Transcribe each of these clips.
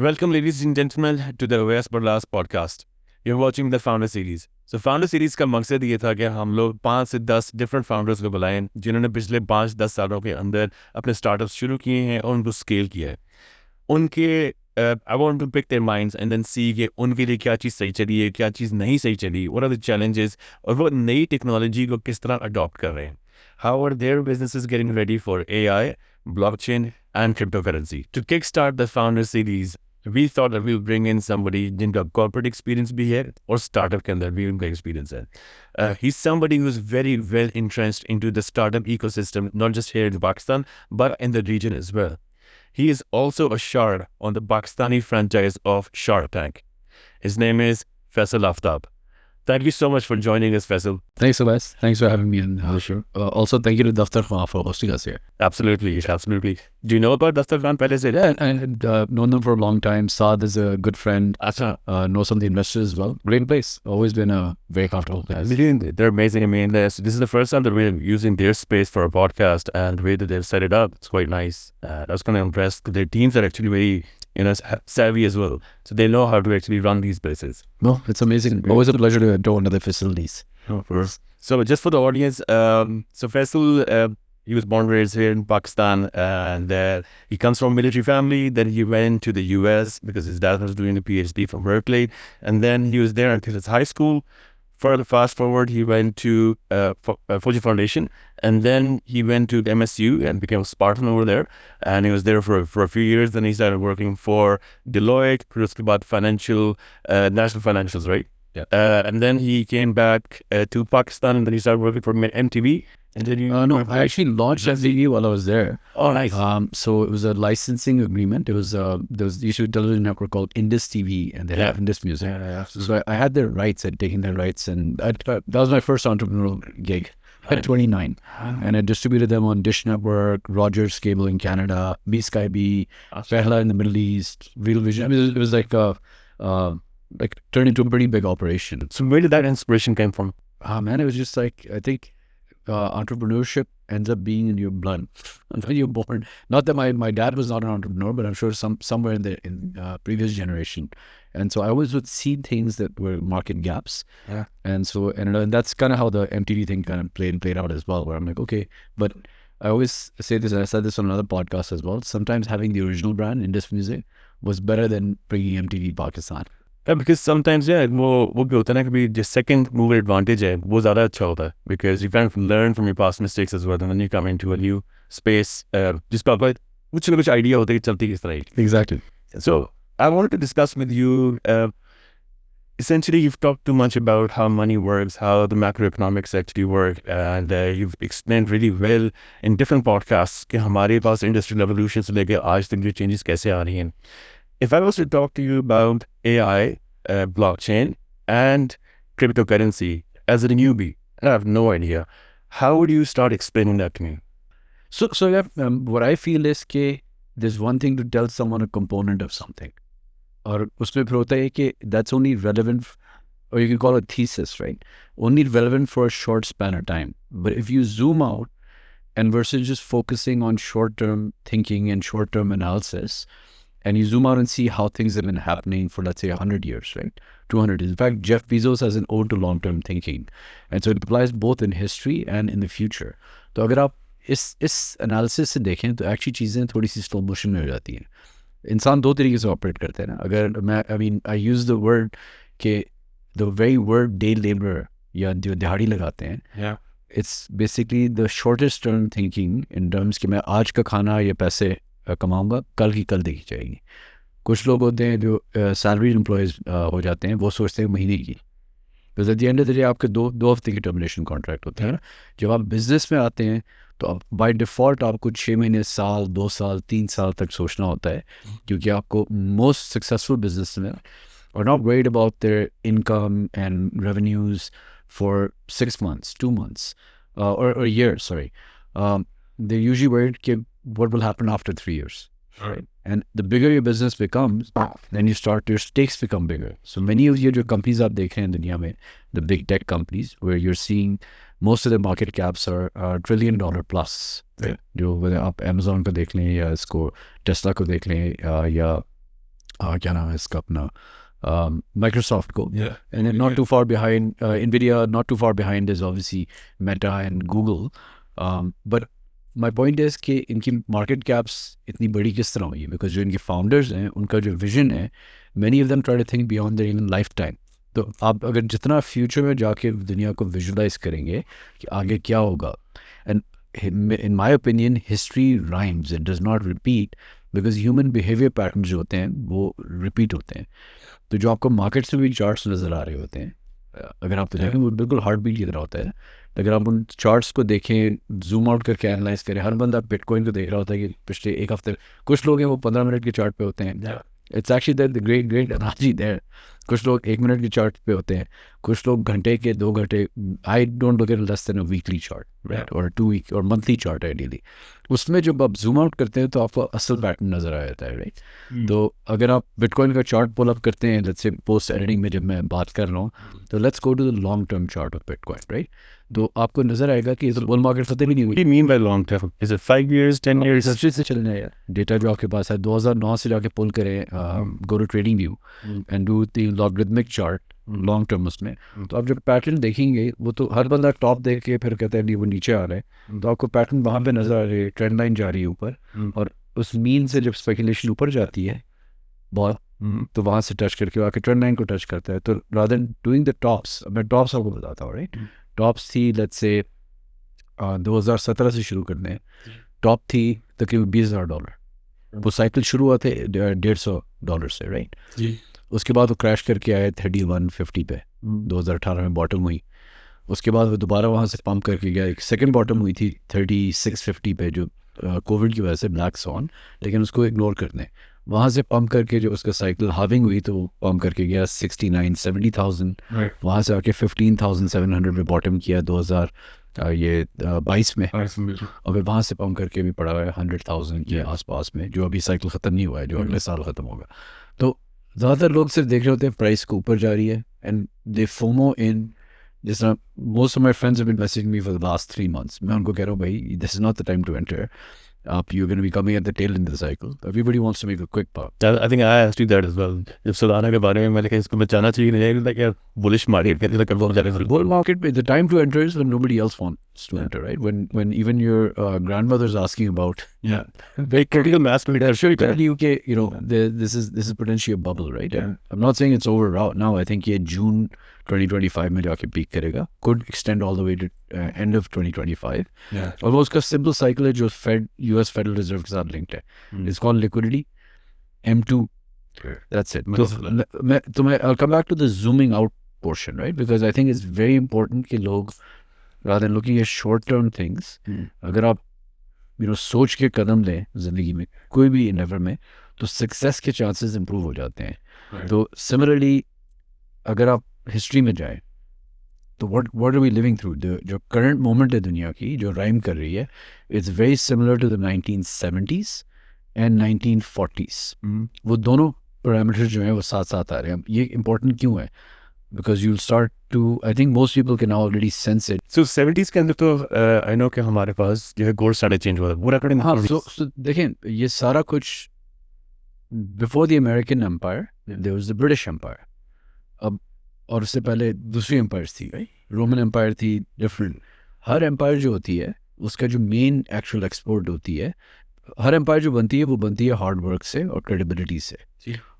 Welcome, ladies and gentlemen, to the Awares पर Last podcast. You're watching the Founder Series. So Founder Series का मकसद ये था कि हम लोग 5 से 10 डिफरेंट फाउंडर्स को बुलाएं जिन्होंने पिछले 5-10 सालों के अंदर अपने स्टार्टअप शुरू किए हैं और उनको स्केल किया है. उनके I want to pick their minds and then see कि उनके लिए क्या चीज़ सही चली है, क्या चीज़ नहीं सही चली, व्हाट आर द चैलेंजेस और वो नई टेक्नोलॉजी को किस तरह अडॉप्ट कर रहे हैं. How are their businesses getting ready for AI, blockchain, and cryptocurrency? To kickstart the Founder Series, we thought that we'll bring in somebody जिनका corporate experience भी है और startup के अंदर भी उनका experience है. He's somebody who's very well entrenched into the startup ecosystem, not just here in Pakistan, but in the region as well. He is also a shard on the Pakistani franchise of Shark Tank. His name is Faisal Aftab. Thank you so much for joining us, Faisal. Thanks, Abbas. Thanks for having me on the show. Also, thank you to Daftar Khan for hosting us here. Absolutely, absolutely. Do you know about Daftar Khan pehle se? Yeah, I had known them for a long time. Saad is a good friend. Acha. Know some of the investors as well. Great place. Always been a very comfortable place. They're amazing. I mean, this is the first time that we're using their space for a podcast, and the way that they've set it up, it's quite nice. I was kind of impressed. Their teams are actually very, savvy as well. So they know how to actually run these places. No, it's amazing. Always a pleasure to tour another facilities. Of course. So just for the audience, so Faisal, he was born and raised here in Pakistan, and he comes from a military family. Then he went to the US because his dad was doing a PhD from Berkeley, and then he was there until his high school. Further fast forward, he went to Fuji Foundation, and then he went to MSU and became a Spartan over there. And he was there for a few years. Then he started working for Deloitte, about national financials, right? Yeah. And then he came back to Pakistan, and then he started working for MTV. And then No, I actually launched MTV while I was there. Oh, nice. So it was a licensing agreement. It was there was a television network called Indus TV, and they have Indus Music. Yeah. So I had their rights, I'd taken their rights, and that was my first entrepreneurial gig at 29. And I distributed them on Dish Network, Rogers Cable in Canada, B-Sky B, Pehla in the Middle East, Real Vision. I mean, it was like turned into a pretty big operation. So where did that inspiration come from? Man, it was just like, I think entrepreneurship ends up being in your blood when you're born. Not that my dad was not an entrepreneur, but I'm sure somewhere in the previous generation. And so I always would see things that were market gaps. Yeah. And so and that's kind of how the MTV thing kind of played out as well, where I'm like, okay, but I always say this, and I said this on another podcast as well. Sometimes having the original brand, Indus Music, was better than bringing MTV Pakistan. Yeah, because sometimes, वो भी होता है ना कि जो second mover advantage है वो ज़्यादा अच्छा होता है because you kind of learn from your past mistakes as well, and then you come into a new space जिसका आपका कुछ ना कुछ idea होता है कि चलती किस तरह. Exactly. So I wanted to discuss with you, essentially you've talked too much about how money works, how the macroeconomics actually work, and you've explained really well in different podcasts कि हमारे पास industrial revolution से लेके आज तक जो changes कैसे आ रही हैं. If I was to talk to you about AI, blockchain, and cryptocurrency as a newbie, and I have no idea, how would you start explaining that to me? So what I feel is that there's one thing to tell someone a component of something. और उसमें फिर होता है कि that's only relevant, or you can call it thesis, right? Only relevant for a short span of time. But if you zoom out, and versus just focusing on short-term thinking and short-term analysis, and you zoom out and see how things have been happening for, let's say, 100 years, right? 200 years. In fact, Jeff Bezos has an ode to long-term thinking. And so it applies both in history and in the future. तो अगर आप इस analysis से देखें तो actually चीज़ें थोड़ी सी slow motion में हो जाती हैं. इंसान दो तरीके से ऑपरेट करते हैं ना. अगर मैं I use the word कि the very word day laborer या जो दिहाड़ी लगाते हैं, Yeah. it's basically the shortest term thinking in terms कि मैं आज का खाना या पैसे कमाऊंगा, कल की कल देखी जाएगी. कुछ लोग होते हैं जो सैलरी एम्प्लॉयज़ हो जाते हैं, वो सोचते हैं महीने की. Because at the end of the day आपके दो हफ्ते की टर्मिनेशन कॉन्ट्रैक्ट होते हैं. जब आप बिजनेस में आते हैं तो आप बाय डिफ़ॉल्ट आपको 6 महीने, साल, 2 साल, 3 साल तक सोचना होता है, क्योंकि आपको मोस्ट सक्सेसफुल बिजनेस में are not worried about their income and revenues for 6 months, 2 months, or a year, sorry. They're usually worried what will happen after 3 years. Right. And the bigger your business becomes, then your stakes become bigger. So many of your companies आप देख रहे हैं दुनिया में, the big tech companies, where you're seeing most of the market caps are $1 trillion plus. जो आप Amazon को देख लें या इसको Tesla को देख लें या क्या नाम है इसका अपना Microsoft को, Yeah. and then not too far behind Nvidia, not too far behind is obviously Meta and Google. But my point is कि इनकी market caps इतनी बड़ी किस तरह हुई है, because जो इनके founders हैं उनका जो vision है, many of them try to think beyond their even lifetime. तो आप अगर जितना फ्यूचर में जाके दुनिया को विजुलाइज करेंगे कि आगे क्या होगा, and in my opinion history rhymes, it does not repeat, because human behaviour pattern जो होते हैं वो रिपीट होते हैं. तो जो आपको मार्केट्स में भी चार्ट्स नज़र आ रहे होते हैं, अगर आप तो देखें वो बिल्कुल हार्ट बीट की तरह होता है. अगर आप उन चार्ट्स को देखें, जूम आउट करके एनालाइज करें, हर बंदा बिटकॉइन को देख रहा होता है कि पिछले एक हफ्ते, कुछ लोग हैं वो 15 मिनट के चार्ट पे होते हैं. It's actually the great energy there. कुछ लोग 1 मिनट के चार्ट पे होते हैं, कुछ लोग घंटे के 2 घंटे. I don't look at less than a weekly chart, right, और 2 वीक और मंथली चार्ट आइडियली. उसमें जब आप जूम आउट करते हैं तो आपको असल पैटर्न नज़र आ जाता है, राइट. तो अगर आप बिटकॉइन का चार्ट पुल अप करते हैं, लेट्स से पोस्ट एडिटिंग में जब मैं बात कर रहा हूँ, तो let's go to the long term chart of bitcoin, right. तो आपको नजर आएगा कि ये बुल मार्केट खत्म ही नहीं हुई. What do you mean by long term? Is it 5 years, 10 years? सबसे से चलना है यार. डेटा जो आपके पास है 2009 से जाके पुल करें, go to TradingView and do the logarithmic chart long term उसमें. तो आप जब पैटर्न देखेंगे, वो तो हर बंदा टॉप देख के फिर कहता है नहीं वो नीचे आ रहा है, तो आपको पैटर्न वहाँ पे नजर आ रही है, ट्रेंड लाइन जा रही है ऊपर, और उस मीन से जब स्पेकुलेशन ऊपर जाती है बहुत, तो वहाँ से टच करके आके ट्रेंड लाइन को टच करता है. तो rather than doing the tops, मैं टॉप्स आपको बताता हूँ, राइट. टॉप्स थी लेट्स से 2017 से शुरू करते हैं. टॉप थी तकरीबन $20,000. वो साइकिल शुरू हुआ थे $150 से, राइट. उसके बाद वो क्रैश करके आए 3150 पे, 2018 में बॉटम हुई. उसके बाद वो दोबारा वहाँ से पंप करके गया. एक सेकंड बॉटम हुई थी 3650 पे, जो कोविड की वजह से ब्लैक सॉन, लेकिन उसको इग्नोर करने. वहाँ से पंप करके जो उसका साइकिल हाविंग हुई तो वो पंप करके गया 69-70,000. वहाँ से आके 15,700 पे बॉटम किया 2022 में, और फिर वहाँ से पंप करके भी पड़ा हुआ है 100,000 के आसपास में, जो अभी साइकिल ख़त्म नहीं हुआ है, जो अगले साल ख़त्म होगा. तो ज़्यादातर लोग सिर्फ देख रहे होते हैं प्राइस को ऊपर जा रही है, एंड दे फोमो इन. जिस तरह most of my friends have been messaging me for the last 3 months. मैं उनको कह रहा हूँ भाई this is not the time to enter. You're going to be coming at the tail end of the cycle. Everybody wants to make a quick buck. I think I asked you that as well. जब Solana के बारे में मैंने कहा इसको बचाना चाहिए नहीं, like यार bullish market कहते हैं कंफर्म जा रहे हैं. Bull market, the time to enter is when nobody else wants to enter, right? When even your grandmother's asking about. Yeah. Very critical mass to They're sure tell you, okay, you know, this is potentially a bubble, right? Yeah. I'm not saying it's over now. I think ये June 2025 में जाके peak करेगा. Could extend all the way to end of 2025. Yeah. और वो उसका simple cycle है जो US Federal Reserve के साथ linked है. It's called liquidity. M2. That's it. तो मैं I'll come back to the zooming out portion, right? Because I think it's very important कि लोग rather than looking at short-term things, अगर आप सोच के कदम लें ज़िंदगी में कोई भी endeavor में, तो सक्सेस के चांसेस इम्प्रूव हो जाते हैं. तो सिमिलरली अगर आप हिस्ट्री में जाएं, तो what are we living through, जो करंट मोमेंट है दुनिया की जो राइम कर रही है, it's very similar to the 1970s and 1940s. वो दोनों पैरामीटर्स जो हैं वो साथ साथ आ रहे हैं. ये इंपॉर्टेंट क्यों है? Because you'll start to, I think most people can already sense it. So 70s के अंदर तो I know कि हमारे पास जो है गोल्ड स्टैंडर्ड चेंज हुआ था पूरा करें. हाँ, so देखें ये सारा कुछ before the American Empire, there was the British Empire. अब और उससे पहले दूसरी एम्पायर्स थी, रोमन एम्पायर थी, डिफरेंट. हर एम्पायर जो होती है उसका जो मेन एक्चुअल एक्सपोर्ट होती है, हर एम्पायर जो बनती है वो बनती है हार्ड वर्क से और क्रेडिबिलिटी से.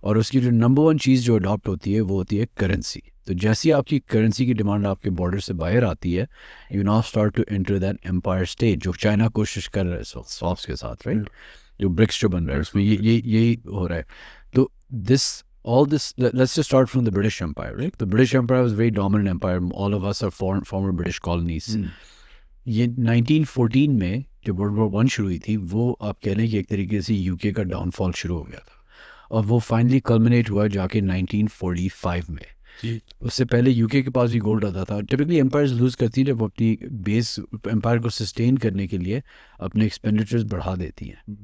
और उसकी जो नंबर 1 चीज़ जो अडॉप्ट होती है वो होती है करेंसी. तो जैसी आपकी करेंसी की डिमांड आपके बॉर्डर से बाहर आती है, you now start to enter that empire stage, जो चाइना कोशिश कर रहा है सॉफ्ट के साथ, राइट. जो ब्रिक्स जो बन रहा है उसमें यही हो रहा है. तो all this, let's just start from the British Empire, right? The British Empire was a very dominant empire. All of us are former British colonies. ये 1914 में जब World War I शुरू हुई थी, वो आप कह लें कि एक तरीके से यूके का डाउनफॉल शुरू हो गया था, और वो फाइनली कल्मिनेट हुआ जाके 1945 में. उससे पहले यूके के पास भी गोल्ड आता था. टिपिकली एम्पायर्स लूज करती है जब अपनी बेस एम्पायर को सस्टेन करने के लिए अपने एक्सपेंडिचर्स बढ़ा देती हैं.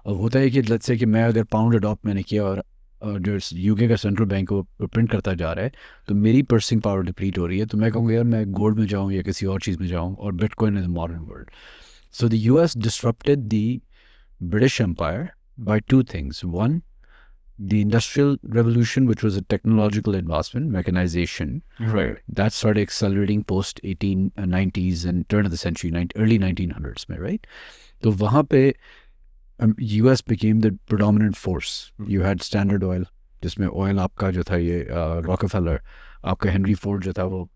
और होता है कि लेट्स से कि मैं अगर पाउंड अडॉप्ट मैंने किया और जो यूके का सेंट्रल बैंक वो प्रिंट करता जा रहा है, तो मेरी पर्सिंग पावर डिप्लीट हो रही है. तो मैं कहूँगा यार मैं गोल्ड में जाऊँ या किसी और चीज़ में जाऊँ, और bitcoin in the modern world. So the US disrupted the British empire by 2 things. One, the industrial revolution, which was a technological advancement, mechanization, Right. that started accelerating post 1890s and turn of the century, early 1900s में, right? तो वहाँ पे US became the predominant force. You had Standard Oil, जिसमें oil आपका जो था ये Rockefeller, आपका Henry Ford जो था वो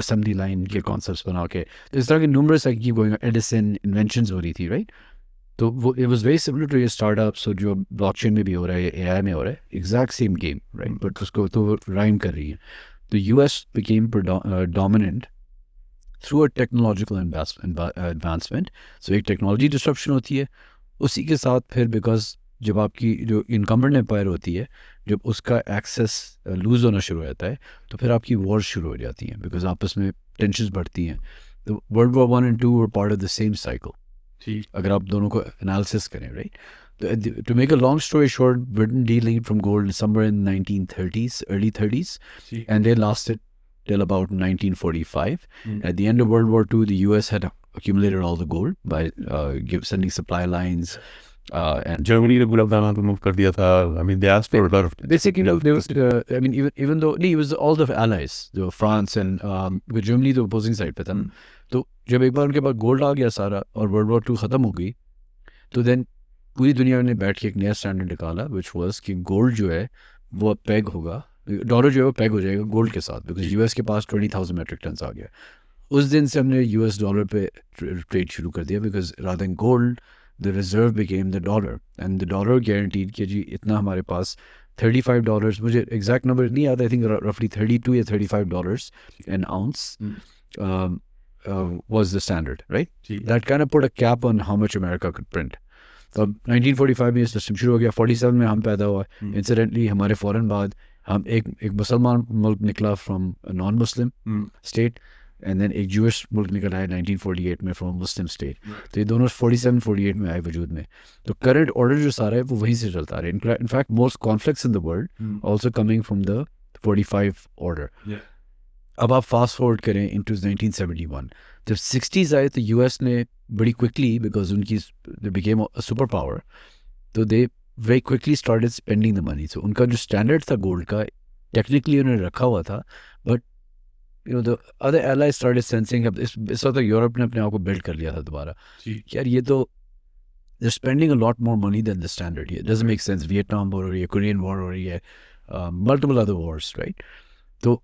assembly line के concepts बना के, तो इस तरह के numerous like keep going, Edison inventions हो रही थी, right? तो वो it was very similar to your startups, so जो blockchain में भी हो रहा है, AI में हो रहा है, exact same game, right? But उसको तो rhyme कर रही है. The US became dominant through a technological advancement. So एक technology disruption होती है, उसी के साथ फिर because जब आपकी जो incumbent empire होती है, जब उसका access lose होना शुरू हो जाता है, तो फिर आपकी wars शुरू हो जाती हैं because आपस में tensions बढ़ती हैं. तो World War I and II were part of the same cycle. अगर आप दोनों को analysis करें, right? To make a long story short, Britain delisted from gold somewhere in the 1930s, early 30s, and they lasted till about 1945. At the end of World War II, the US had accumulated all the gold by sending supply lines. And Germany ने पूरा दाना तो move कर दिया था. I mean, they asked for a lot of. basically, there was, I mean, even though it was all the allies, जो France and with Germany the opposing side पे था. तो जब एक बार उनके पास गोल्ड आ गया सारा और वर्ल्ड वॉर II ख़त्म हो गई, तो देन पूरी दुनिया ने बैठ के एक नया स्टैंडर्ड निकाला, which was कि गोल्ड जो है वो पैग होगा, डॉलर जो है वो पैग हो जाएगा गोल्ड के साथ, बिकॉज यूएस के पास 20,000 मेट्रिक टन आ गया. उस दिन से हमने यूएस डॉलर पे ट्रेड शुरू कर दिया, because rather than gold the reserve became the dollar, and the dollar guaranteed कि जी इतना हमारे पास $35, मुझे एग्जैक्ट नंबर नहीं आता, आई थिंक रफली $32 या $35 an ounce was the standard, right? That kind of put a cap on how much America could print. तो 1945 में ये सिस्टम शुरू हो गया. 47 में हम पैदा हुआ. इंसिडेंटली हमारे फ़ौरन बाद हम एक मुसलमान मुल्क निकला from non Muslim state, and then एक जूश मुल्क निकला है 1948 में फ्रॉम मुस्लिम स्टेट. तो ये दोनों 47-48 में आए वजूद में. तो करंट ऑर्डर जो सारा है वो वहीं से चलता रहा है. In fact most conflicts in the world also coming from the 45 order. अब आप फास्ट फॉरवर्ड करें इनटू 1971, जब 60s आए तो यूएस ने बड़ी क्विकली, बिकॉज उनकी they became a super power, तो they very quickly started spending the money. So उनका जो स्टैंडर्ड था गोल्ड का टेक्निकली उन्होंने रखा हुआ था, but you know the other allies started sensing. अब इस वक्त यूरोप ने अपने आप को बिल्ड कर लिया था दोबारा. यार ये तो they're spending a lot more money than the standard here. It doesn't make sense. Vietnam war हो रही है, Korean war हो रही है, multiple other wars, right? तो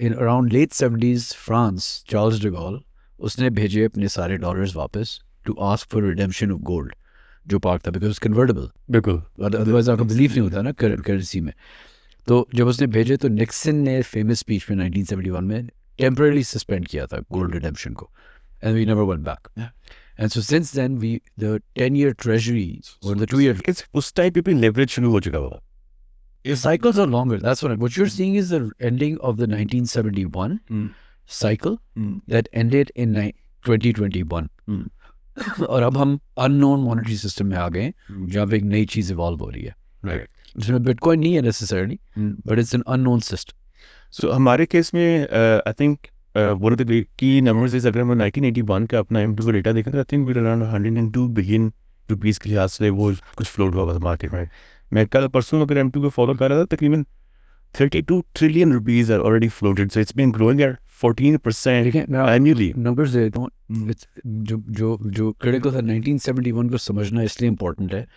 in around late 70s, France, Charles de Gaulle, उसने भेजे अपने सारे डॉलर्स वापस to ask for redemption of gold जो पार्क था, because it's convertible. बिल्कुल. Otherwise आपको बिलीव नहीं होता ना करेंसी में. तो जब उसने भेजे तो निक्सन ने फेमस स्पीच में 1971 में temporarily suspend किया था गोल्ड रिडेम्पशन को, and we never went back. And so since then, the 10-year treasury or the 2-year उस टाइप पे leverage शुरू हो चुका था. cycles are longer. That's what you're seeing is the ending of the 1971 cycle that ended in 2021. और अब हम unknown monetary system में आ गए जहाँ पे एक नई चीज़ evolve हो रही है. Right. जिसमें Bitcoin नहीं है necessarily, but it's an unknown system. So हमारे केस में I think one of the key numbers is अगर हम 1981 का अपना M2 का डेटा देखें तो I think we're around 102 billion rupees के लिहाज से वो कुछ फ्लोट हुआ था मार्केट में. मैं कल परसों अगर M2 को फॉलो कर रहा था, तकरीबन 32 trillion rupees are already floated, so it's been growing at 14% annually. Numbers they don't. It's जो critical था 1971 को समझना इसलिए important है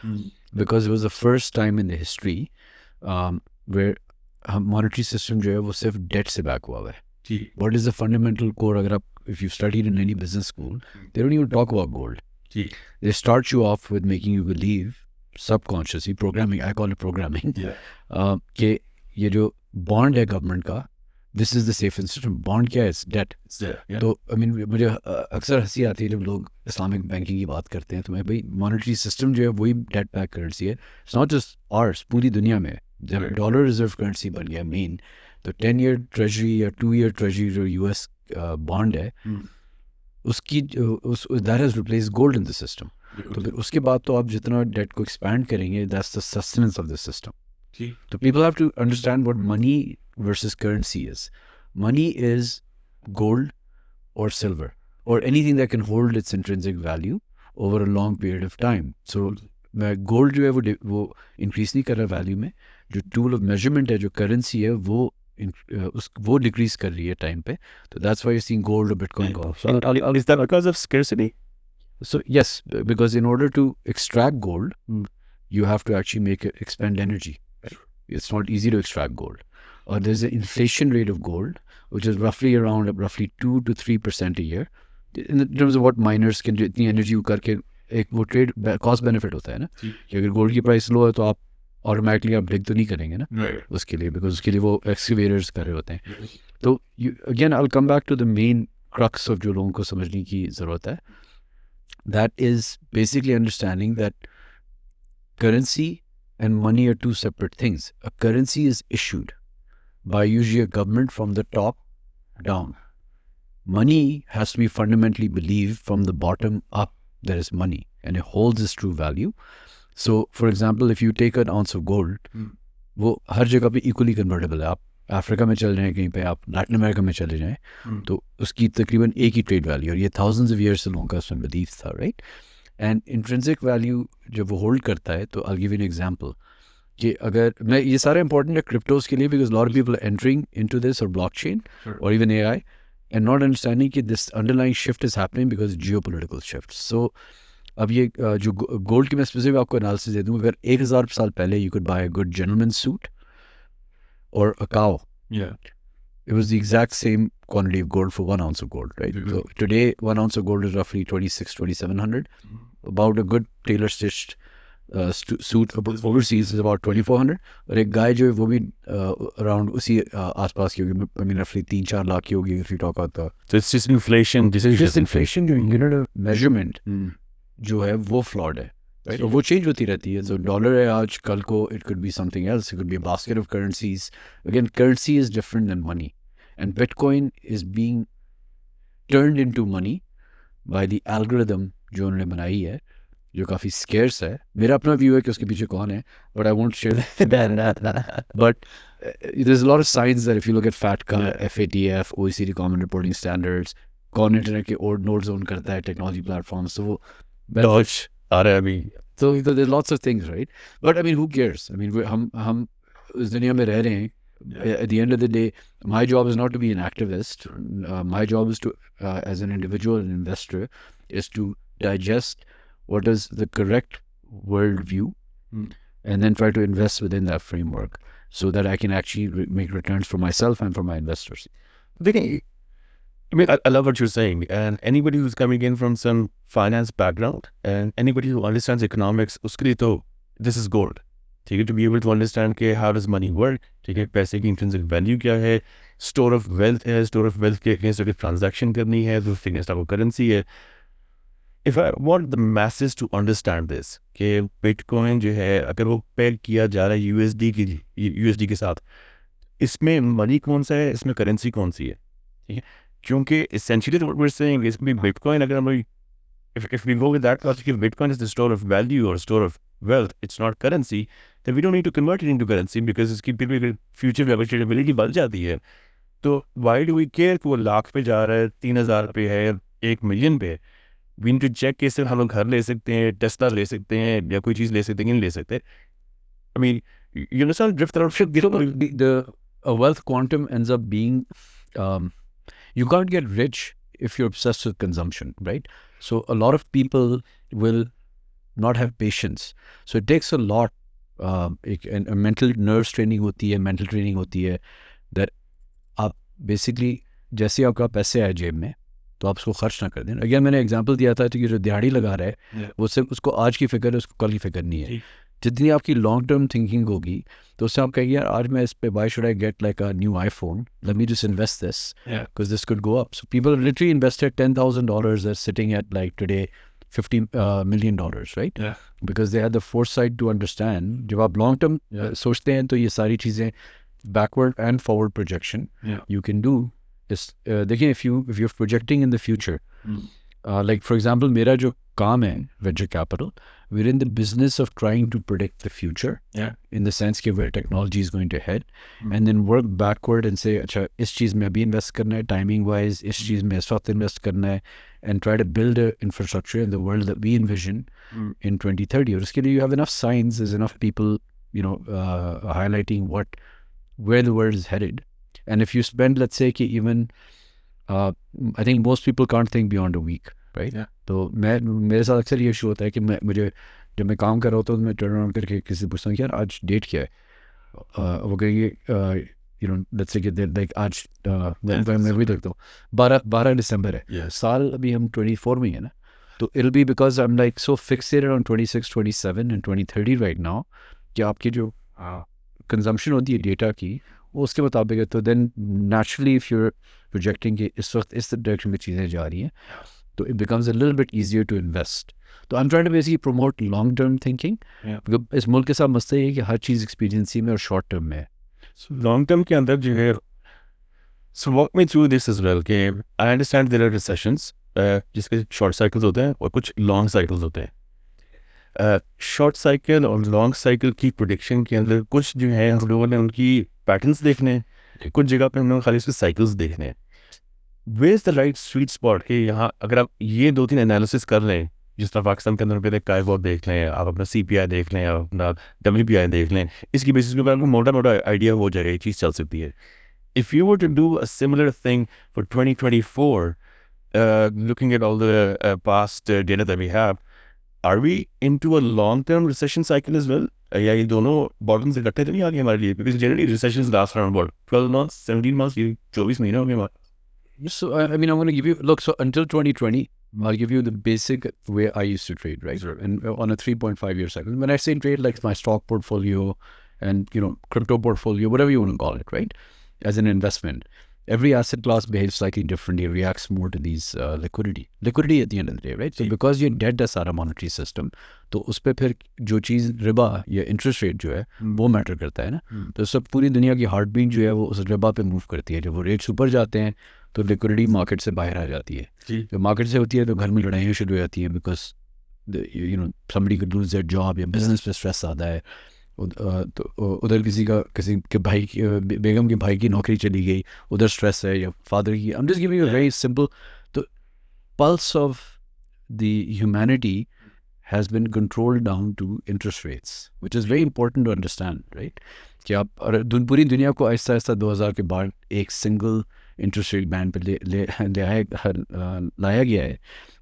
because it was the first time in the history where monetary system जो है वो सिर्फ debt से back हुआ है. What is the fundamental core? अगर आप if you studied in any business school, they don't even talk about gold. They start you off with making you believe subconsciously, programming, I call it programming, कि ये जो bond है government का, this is the safe system. Bond क्या है? It's debt. तो I mean मुझे अक्सर हंसी आती है जब लोग इस्लामिक बैंकिंग की बात करते हैं, तो मैं भाई monetary system जो है वही debt back currency है. It's not just ours, पूरी दुनिया में जब डॉलर रिजर्व करेंसी बन गया मेन, तो 10-year treasury या 2-year treasury जो US bond है, उसकी that has replaced gold in the system. तो फिर उसके बाद तो आप जितना डेट को एक्सपैंड करेंगे, that's the sustenance of the system. So people have to understand what money versus currency is. Money is gold or silver or anything that can hold its intrinsic value over a long period of time. So मैं gold जो है वो increase नहीं कर रहा value में, जो tool of measurement है, जो करेंसी है, वो डिक्रीज कर रही है टाइम पे, तो that's why you seeing gold और bitcoin go up. Is that because of scarcity? So yes, because in order to extract gold, you have to actually expend energy. It's not easy to extract gold. Or there's an inflation rate of gold, which is roughly 2 to 3% a year. In terms of what miners can do, इतनी energy करके एक वो trade cost benefit होता है ना, कि अगर gold की price low है तो आप automatically आप dig तो नहीं करेंगे ना उसके लिए, because उसके लिए वो excavators कर रहे होते हैं. तो again I'll come back to the main crux of जो लोगों को समझने की ज़रूरत है. That is basically understanding that currency and money are two separate things. A currency is issued by usually a government from the top down. Money has to be fundamentally believed from the bottom up there is money and it holds its true value. So, for example, if you take an ounce of gold, वो हर जगह पे equally convertible है. आप Africa में चल जाएँ, कहीं पे आप लैटिन अमेरिका में चले जाएँ, तो उसकी तकरीबन एक ही ट्रेड वैल्यू, और ये थाउजेंड्स ऑफ ईयर्स से लोगों का उसमें बिलीफ था, राइट. एंड इंट्रिंसिक वैल्यू जब वो होल्ड करता है, तो आई गिव एन एग्जांपल कि अगर मैं, ये सारा इंपॉर्टेंट है क्रिप्टोज के लिए, because lot of people are entering into this और ब्लॉकचेन और even AI and not understanding कि this underlying shift is happening because geopolitical shift. So अब ये जो गोल्ड की मैं स्पेसिफिक आपको एनालिसिस दे दूँ, अगर 1000 साल पहले you could buy a good gentleman suit और a cow, it was the exact same quantity of gold for 1 ounce of gold, right? So today 1 ounce of gold is roughly 2700. About a good tailor stitched suit overseas is about 2400. और एक गाय जो है वो भी around उसी आसपास की होगी, I mean roughly 3-4 लाख की होगी if you talk about the. So it's just inflation. Just inflation, जो unit of measurement जो है वो flawed है. Right? वो चेंज होती रहती है. So डॉलर है आज, कल को it could be something else. It could be a basket of currencies. Again, currency is different than money. And Bitcoin is being turned into money by the algorithm जो उन्होंने बनाई है, जो काफ़ी scarce है. मेरा अपना व्यू है कि उसके पीछे कौन है, but I won't share that. But there's a lot of signs that if you look at FATCA, FATF, OECD Common Reporting Standards, कौन इंटरनेट के नोड जोन करता है, टेक्नोलॉजी प्लेटफॉर्म्स, तो वो Dodge. So there's lots of things, right? But I mean, who cares? I mean, हम इस दुनिया में रह रहे हैं. At the end of the day, my job is not to be an activist. My job is to, as an individual and investor, is to digest what is the correct world view and then try to invest within that framework so that I can actually make returns for myself and for my investors. I mean, I love what you're saying. And anybody who's coming in from some finance background and anybody who understands economics, उसके लिए तो this is gold. ठीक है, to be able to understand कि how does money work, ठीक है, पैसे की intrinsic value क्या है, store of wealth है, store of wealth के against अगर transaction करनी है तो against आपको currency है. If I want the masses to understand this, कि Bitcoin जो है अगर वो पेयर किया जा रहा है USD के साथ, इसमें money कौन सा है, इसमें currency कौन सी है, ठीक है. क्योंकि essentially what we're saying is Bitcoin, अगर हम if we go with that logic, if Bitcoin is the store of value or store of wealth, it's not currency, then we don't need to convert it into currency because इसकी future availability बढ़ जाती है. तो why do we care कि वो लाख पे जा रहा है, 3000 पे है, 1 million पे? We need to check कि सिर्फ हम लोग घर ले सकते हैं, टेस्ला ले सकते हैं, या कोई चीज़ ले सकते हैं, नहीं ले सकते. I mean, you understand drift around. A wealth quantum ends up being you can't get rich if you're obsessed with consumption, right? So a lot of people will not have patience. So it takes a lot. A mental nerves training होती है, mental training होती है, that आप basically जैसे आपका पैसे आए जेब में तो आप उसको खर्च ना कर दें. अगर मैंने एग्जांपल दिया था कि जो दिहाड़ी लगा रहा है वो सिर्फ उसको आज की फिक्र है, उसको कल की फिक्र नहीं है. जितनी आपकी लॉन्ग टर्म थिंकिंग होगी तो उससे आप कहेंगे यार आज मैं इस पे why should I get like a new iPhone, let me just invest this because this could go up. So people literally invested $10,000 that's sitting at like today $50 million, right? Because they had the foresight to understand. जब आप long term सोचते हैं तो ये सारी चीज़ें backward and forward projection you can do is देखिए if you're projecting in the future like for example मेरा जो काम है venture capital, we're in the business of trying to predict the future, in the sense कि where technology is going to head, and then work backward and say अच्छा इस चीज़ में अभी invest करना है timing wise, इस चीज़ में इस वक्त invest करना है, and try to build a infrastructure in the world that we envision in 2030. और उसके लिए you have enough signs, there's enough people highlighting where the world is headed, and if you spend, let's say कि even I think most people can't think beyond a week, right? तो मेरे साथ अक्सर ये issue होता है कि मुझे जब मैं काम कर रहा होता हूँ तो मैं टर्न अराउंड करके किसी से पूछता हूँ कि यार आज डेट क्या है, वो कहेंगे लेट्स से कि लाइक आज मैं वही देखता हूँ 12 दिसंबर है, साल अभी हम 24 में है ना, तो it will be because I am like so fixated on 26, 27 and 2030 right now कि आपकी जो कंजम्पशन होती है डेटा की वो उसके मुताबिक है, तो then naturally if you're projecting कि इस वक्त इस डायरेक्शन में चीज़ें जा रही हैं, तो it becomes a little bit easier to invest. तो I'm trying to basically promote long term thinking. because इस मुल्क के साथ मसला ये है कि हर चीज़ एक्सपीरियंसी में और शॉर्ट टर्म में है. So long term के अंदर जो है, so walk me through this as well. कि I understand there are recessions, जिसके short cycles होते हैं और कुछ long cycles होते हैं. Short cycle और long cycle की prediction के अंदर कुछ जो है हम लोगों ने उनकी patterns देखने हैं, कुछ जगह पे हम लोग खाली उसके cycles देखने हैं. Where is the right sweet spot कि यहाँ अगर आप ये 2-3 एनालिसिस कर लें, जिस तरह पाकिस्तान के अंदर पे काइवॉट देख लें, आप अपना CPI देख लें, आप अपना WPI देख लें, इसकी बेसिस पे आपको मोटा मोटा आइडिया हो जाएगा, ये चीज़ चल सकती है. If you were to do a similar thing for 2024, looking at all the past data that we have, are we into a long-term recession cycle as well? या ये दोनों बॉटम्स इकट्ठे तो नहीं आ गए हमारे लिए? Because generally recessions last around about 12 months, 17 months, ये 24 महीने हो गए हमारे. So I mean, I'm going to give you, look, so until 2020, I'll give you the basic way I used to trade, right? Sure. And on a 3.5 year cycle. When I say trade, like my stock portfolio and, crypto portfolio, whatever you want to call it, right? As an investment. Every asset class behaves slightly differently, reacts more to these liquidity at the end of the day, right? So because you're dead as a monetary system, तो उस पर फिर जो चीज़ रिबा या interest rate जो है वो matter करता है ना. तो सब पूरी दुनिया की हार्ट बीट जो है वो उस रिबा पे मूव करती है. जब वो रेट्स ऊपर जाते हैं तो लिक्विडिटी मार्केट से बाहर आ जाती है. जब मार्केट से होती है तो घर में लड़ाइयाँ शुरू हो जाती हैं, because somebody could lose their job या बिजनेस पे स्ट्रेस आता है. तो उधर किसी के भाई बेगम के भाई की नौकरी चली गई, उधर स्ट्रेस है, या फादर की. I'm just giving you a very simple, तो pulse of the humanity has been controlled down to interest rates, which is very important to understand, right? कि आप पूरी दुनिया को आहिस्ता आहिस्ता 2000 के बाद एक सिंगल इंटरेस्ट रेट बैंड पे लाया गया है,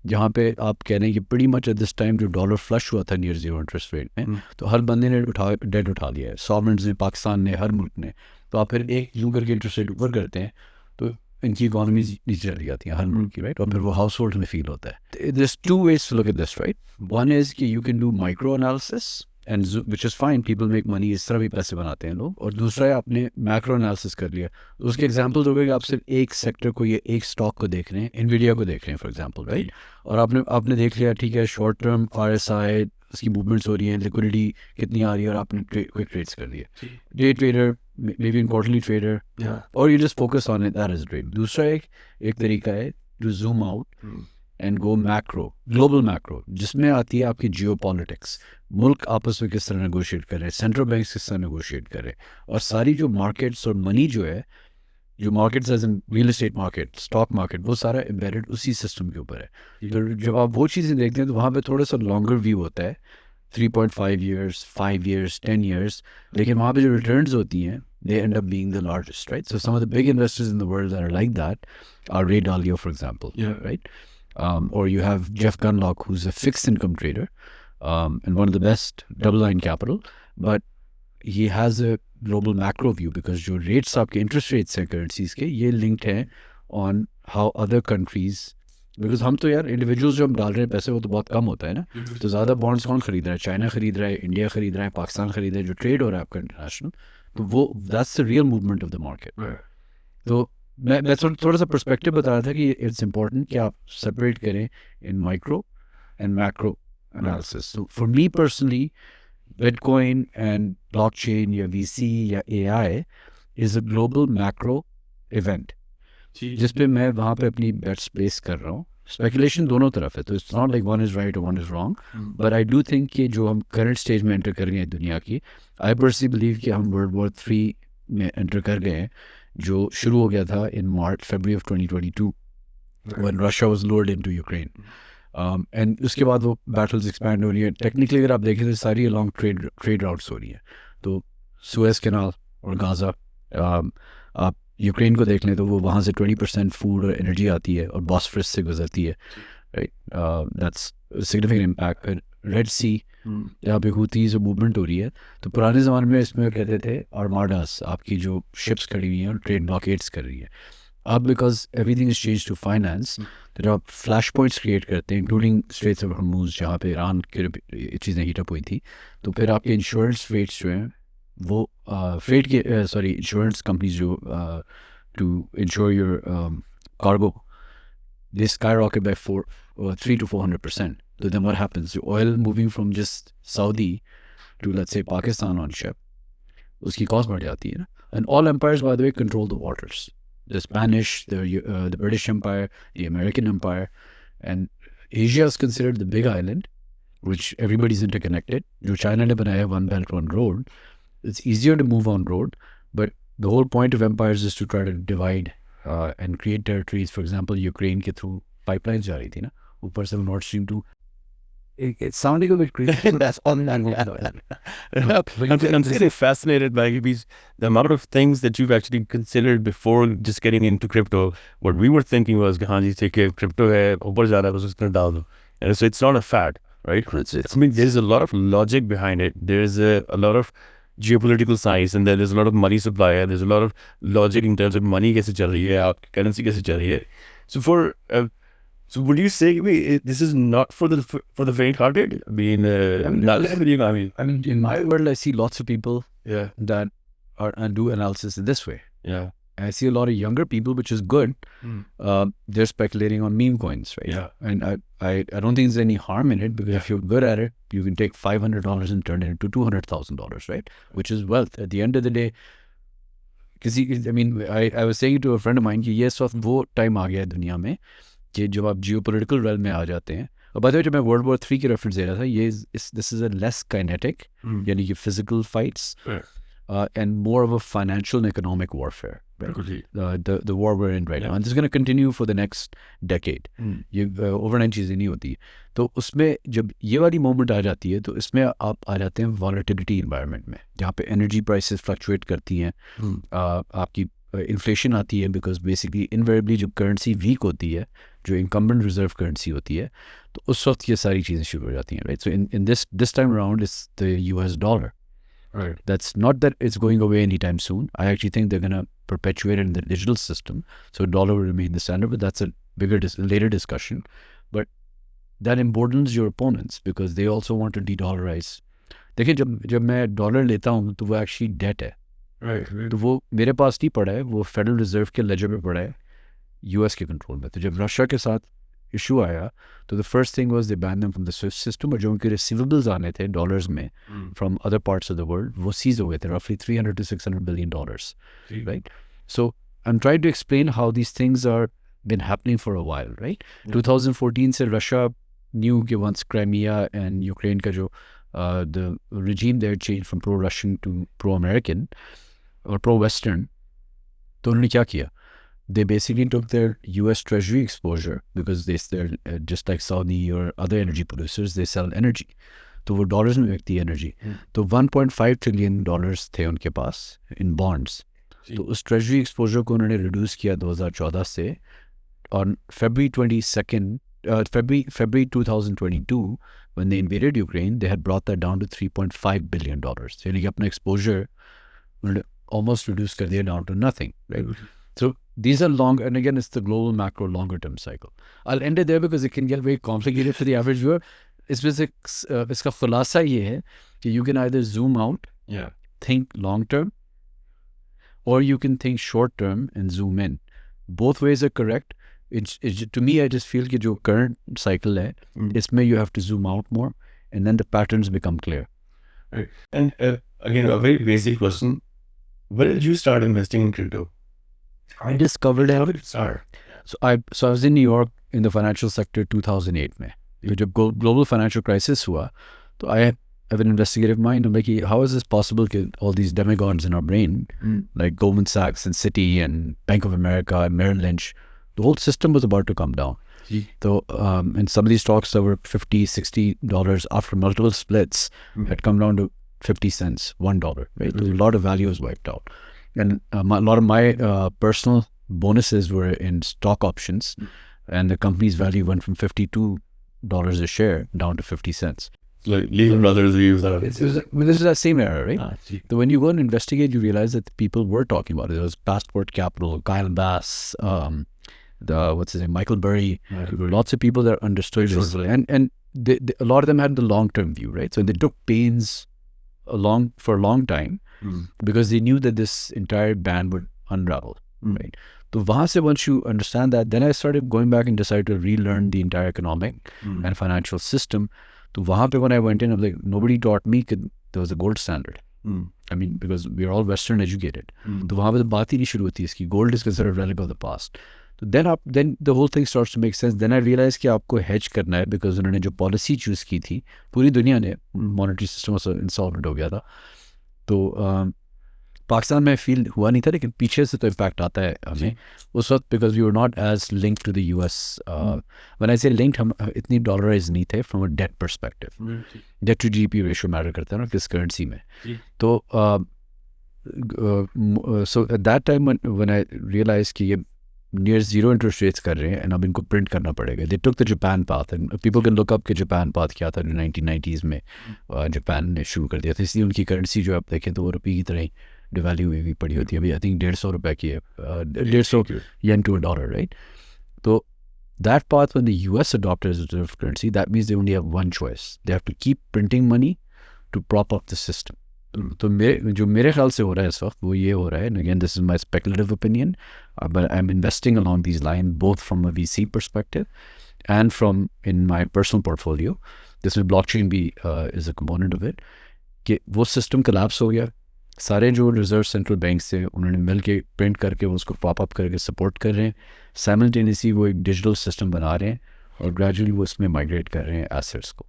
जहाँ पे आप कह रहे हैं कि pretty much at this time जो डॉलर फ्लश हुआ था नियर जीरो इंटरेस्ट रेट में, तो हर बंदे ने डेट उठा लिया है, सॉवरेंट्स ने, पाकिस्तान ने, हर मुल्क ने. तो आप फिर एक यूँ करके इंटरेस्ट रेट ऊपर करते हैं तो इनकी इकॉनमीज नीचे चली जाती हैं हर मुल्क की, राइट? और फिर वो हाउस होल्ड में फील होता है. There's two ways to look at this, right? One is कि you can do micro analysis, and which is fine, people make money, इस तरह भी पैसे बनाते हैं लोग. और दूसरा है आपने मैक्रो एनालिसिस कर लिया. उसके एग्जांपल्स हो गए कि आप सिर्फ एक सेक्टर को या एक स्टॉक को देख रहे हैं, एनवीडिया को देख रहे हैं फॉर एग्जांपल, राइट? और आपने देख लिया, ठीक है, शॉर्ट टर्म RSI उसकी मूवमेंट्स हो रही हैं, लिक्विडिटी कितनी आ रही है, और आपने क्विक ट्रेड्स कर दिए. Day trader, maybe quarterly trader, और you just focus on it, that is trade. दूसरा एक तरीका है to zoom out and go macro, global macro, जिसमें आती है आपकी जियो पॉलिटिक्स, मुल्क आपस में किस तरह नेगोशिएट कर रहे हैं, सेंट्रल बैंक किस तरह नेगोशिएट कर रहे हैं, और सारी जो मार्केट्स और मनी जो है, जो markets as in real estate market, stock market, वो सारा एम्बेडेड उसी सिस्टम के ऊपर है. तो जब आप वो चीज़ें देखते हैं तो वहाँ पे थोड़ा सा लॉन्गर व्यू होता है, 3.5 years, 5 years, 10 years, लेकिन वहाँ पे जो रिटर्न्स होती हैं, they end up being the largest, right? So some of the big investors in the world that are like that are Ray Dalio, for example, right? Or you have Jeff Gundlach, who's a fixed income trader, and one of the best, DoubleLine Capital, but he has a global macro view because जो rates आपके interest rates हैं currencies के, ये linked हैं on how other countries, because हम तो यार individuals जो हम डाल रहे हैं पैसे वो तो बहुत कम होता है ना. तो ज़्यादा बॉन्ड्स कौन खरीद रहा है? चाइना खरीद रहा है, इंडिया खरीद रहा है, पाकिस्तान खरीद रहा है, जो ट्रेड हो रहा है आपका इंटरनेशनल, तो वो that's the real movement of the market. तो मैं थोड़ा सा पर्सपेक्टिव बता रहा था कि इट्स इम्पॉर्टेंट कि आप सेपरेट करें इन माइक्रो एंड मैक्रो एनालिसिस. तो for me personally, bitcoin and blockchain या VC या AI is a global macro event, जिस पे मैं वहाँ पे अपनी बेट्स प्लेस कर रहा हूँ. स्पेकुलेशन दोनों तरफ है, तो it's not like one is right और one is wrong, but I do think कि जो हम करंट स्टेज में एंटर कर गए हैं दुनिया की, आई पर्सनली बिलीव कि हम वर्ल्ड वॉर 3 में एंटर कर गए हैं, जो शुरू हो गया था इन February of 2022 when Russia was lured into Ukraine. And उसके बाद वो बैटल्स एक्सपैंड हो रही है। टेक्निकली अगर आप देखें तो सारी अलॉन्ग ट्रेड राउट्स हो रही है, तो सुएज कैनाल और गाज़ा, आप यूक्रेन को देख लें तो वो वहाँ से 20% फूड और एनर्जी आती है और बॉस्फरस से गुजरती है, right, that's significant impact. Red sea जहाँ पे हुतीज़ और मूवमेंट हो रही है, तो पुराने ज़माने में इसमें कहते थे आर्माडास, आपकी जो शिप्स खड़ी हुई हैं और ट्रेड ब्लॉकेड्स कर रही है। अब because everything is change to finance, तो जब आप फ्लैश पॉइंट्स क्रिएट करते हैं इंक्लूडिंग स्ट्रेट्स ऑफ हॉर्मुज़ जहाँ पे ईरान की चीज़ें हीटअप हुई थी, तो फिर आपके इंश्योरेंस रेट्स जो हैं वो फ्रेट के इंश्योरेंस कंपनीज जो to insure your cargo, they skyrocket by 300 to 400%. So then what happens? The oil moving from just Saudi to let's say Pakistan on ship, उसकी cost बढ़ जाती है ना. And all empires, by the way, control the waters. The Spanish, the British Empire, the American Empire, and Asia is considered the big island, which everybody's interconnected. जो China ने बनाया one belt one road, it's easier to move on road, but the whole point of empires is to try to divide and create territories. For example, Ukraine के through pipelines जा रही थी ना, ऊपर से Nord Stream 2. It's sounding a bit crazy. That's all. I'm really fascinated by the amount of things that you've actually considered before just getting into crypto. What we were thinking was, take crypto है, ऊपर जा रहा है, बस उसको डाल दो. And so it's not a fad, right? I mean, there's a lot of logic behind it. There's a lot of geopolitical science, and there's a lot of money supply. There's a lot of logic in terms of money कैसे चल रही है, currency कैसे चल रही है. So would you say this is not for the faint-hearted? I mean, in my world, I see lots of people that do analysis in this way. Yeah. I see a lot of younger people, which is good. They're speculating on meme coins, right? Yeah. And I don't think there's any harm in it, because if you're good at it, you can take $500 and turn it into $200,000, right? Which is wealth. At the end of the day, I was saying to a friend of mine कि ये सब वो time आ गया है दुनिया में कि जब आप जियोपॉलिटिकल रेल में आ जाते हैं. और बाय द वे, जब मैं वर्ल्ड वॉर 3 की रेफरेंस दे रहा था, this is a less kinetic, यानी कि physical fights, and more of a financial and economic warfare. Right? The war we're in right now, and this is going to continue for the next decade. ये overnight चीज़ें नहीं होती. तो उसमें जब ये वाली मोमेंट आ जाती है, तो इसमें आप आ जाते हैं volatility environment में, जहाँ पे energy prices fluctuate करती हैं, आपकी इन्फ्लेशन आती है, बिकॉज बेसिकली इनवेरिएबली जब करेंसी वीक होती है, जो इनकम्बेंट रिजर्व करेंसी होती है, तो उस वक्त ये सारी चीज़ें शुरू हो जाती हैं, right. So in this time around is the US dollar. Right. That's not that it's going away anytime soon. I actually think they're going to perpetuate it in the digital system, so dollar will remain the standard, but that's a bigger later discussion. But that emboldens your opponents because they also want to de-dollarize. देखिए, जब मैं dollar लेता हूँ तो वो actually date है, right. तो वो मेरे पास नहीं पड़ा है, वो फेडरल रिजर्व के लेजर में पड़ा है, US के कंट्रोल में. तो जब रशिया के साथ इशू आया, तो the first thing was they ban them from the SWIFT system, और जो उनके रिसीवेबल्स आने थे डॉलर्स में from other parts of the world, वो सीज हो गए थे, रफली $300 to $600 billion, right. So I am trying to explain how these things are been happening for a while, right. 2014 से रशिया न्यू कि वंस क्राइमिया एंड यूक्रेन का जो the regime there changed from pro-Russian to pro-American or pro-Western, तो उन्होंने क्या किया? They basically took their US Treasury exposure, because they're just like Saudi or other energy producers, they sell energy. तो वो dollars में बिकती है एनर्जी. तो $1.5 trillion थे उनके पास इन बॉन्ड्स. तो उस ट्रेजरी एक्सपोजर को उन्होंने रिड्यूस किया 2014 से. On February 2022, when they invaded Ukraine, they had brought that down to $3.5 billion. यानी कि अपना एक्सपोजर उन्होंने almost reduce कर दिया down to nothing, right? So these are long, and again, it's the global macro longer term cycle. I'll end it there because it can get very complicated for the average viewer. इसका खुलासा ये है कि you can either zoom out, think long term, or you can think short term and zoom in. Both ways are correct. To me, I just feel कि जो current cycle है, इसमें you have to zoom out more, and then the patterns become clear. Right. And again, a very basic question: when did you start investing in crypto? I discovered How did it start? So I was in New York in the financial sector 2008 में. तो जब global financial crisis हुआ, तो I have an investigative mind. I'm like, how is this possible? All these demigods in our brain, like Goldman Sachs and Citi and Bank of America and Merrill Lynch, the whole system was about to come down. So, and some of these stocks that were $50, $60 after multiple splits had come down to 50 cents, $1, right? So a lot of value was wiped out. And a lot of my personal bonuses were in stock options, and the company's value went from $52 a share down to 50 cents. Like Lehman Brothers use that. This is that same era, right? So when you go and investigate, you realize that the people were talking about it. There was Passport Capital, Kyle Bass, what's his name, Michael Burry. Lots of people that understood this, and a lot of them had the long-term view, right? So they took pains for a long time because they knew that this entire band would unravel, right? So wahan se, once you understand that, then I started going back and decided to relearn the entire economic and financial system. So wahan pe, when I went in, I'm like, nobody taught me that there was a gold standard. I mean, because we're all Western educated. So wahan pe to baat hi nahi shuru hoti iski. Gold is considered a relic of the past. So then the whole thing starts to make sense. Then I realized कि आपको hedge करना है, because उन्होंने जो policy choose की थी, पूरी दुनिया ने monetary system insolvent हो गया था. तो पाकिस्तान में फील हुआ नहीं था, लेकिन पीछे से तो impact आता है हमें उस वक्त, because we were not as linked to the US. When I say linked, हम इतनी dollarized नहीं थे from a debt perspective. Debt to GDP ratio matter करता है ना किस currency में. तो so at that time when I realized कि ये near zero interest rates कर रहे हैं, and अब इनको print करना पड़ेगा. They took the Japan path, and people can look up कि Japan path क्या था 1990s में Japan ने शुरू कर दिया था. इसलिए उनकी currency जो आप देखें तो वो रुपये की तरह ही devalue हुई पड़ी होती है. अभी I think 150 रुपए की है, 150 yen to a dollar, right? So that path, when the US adopted as a reserve currency, that means they only have one choice. They have to keep printing money to prop up the system. तो जो मेरे ख्याल से हो रहा है इस वक्त वो ये हो रहा है, and again this is my speculative opinion, but I'm investing along these lines both from a VC perspective and from in my personal portfolio. This is blockchain भी is a component of it, कि वो system collapse हो गया. सारे जो reserve central bank से उन्होंने मिल के प्रिंट करके उसको पॉप अप करके सपोर्ट कर रहे हैं. साइमल्टेनियसली वो एक डिजिटल सिस्टम बना रहे हैं और ग्रेजुअली वो उसमें माइग्रेट कर रहे हैं एसेट्स को.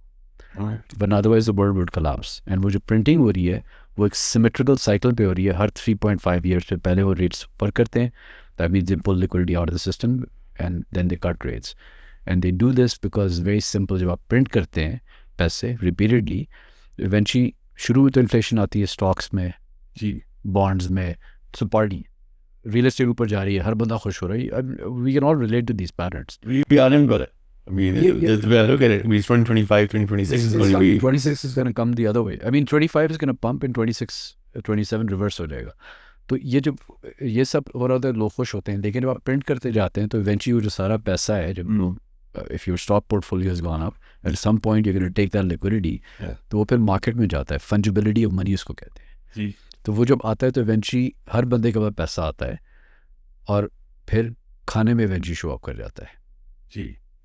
But otherwise the world would collapse. And वो जो प्रिंटिंग हो रही है वो एक सिमेट्रिकल साइकिल पे हो रही है. हर 3.5 years पे पहले वो रेट्स ऊपर करते हैं. That means they pull liquidity out of the system and then they cut rates. And they do this because very simple, जब आप प्रिंट करते हैं पैसे repeatedly, eventually शुरू में तो इन्फ्लेशन आती है स्टॉक्स में, बॉन्ड्स में, so party रियल एस्टेट ऊपर जा रही है, हर बंदा खुश हो रहा है. We can all relate to these patterns. We are unemployed. I mean, look at it. I mean, 2025, 2026 is going to be... 26 is going to come the other way. I mean, 25 is going to pump and 26, 27 reverse हो जाएगा. तो ये सब हो रहा होता है, लोग खुश होते हैं. लेकिन जब आप प्रिंट करते जाते हैं तो eventually वो जो सारा पैसा है, जब if your stock portfolio has gone up, at some point you're going to take that liquidity, तो वो फिर मार्केट में जाता है. Fungibility of money उसको कहते हैं. तो वो जब आता है तो eventually हर बंदे के पास पैसा आता है और फिर खाने में eventually show up कर जाता है.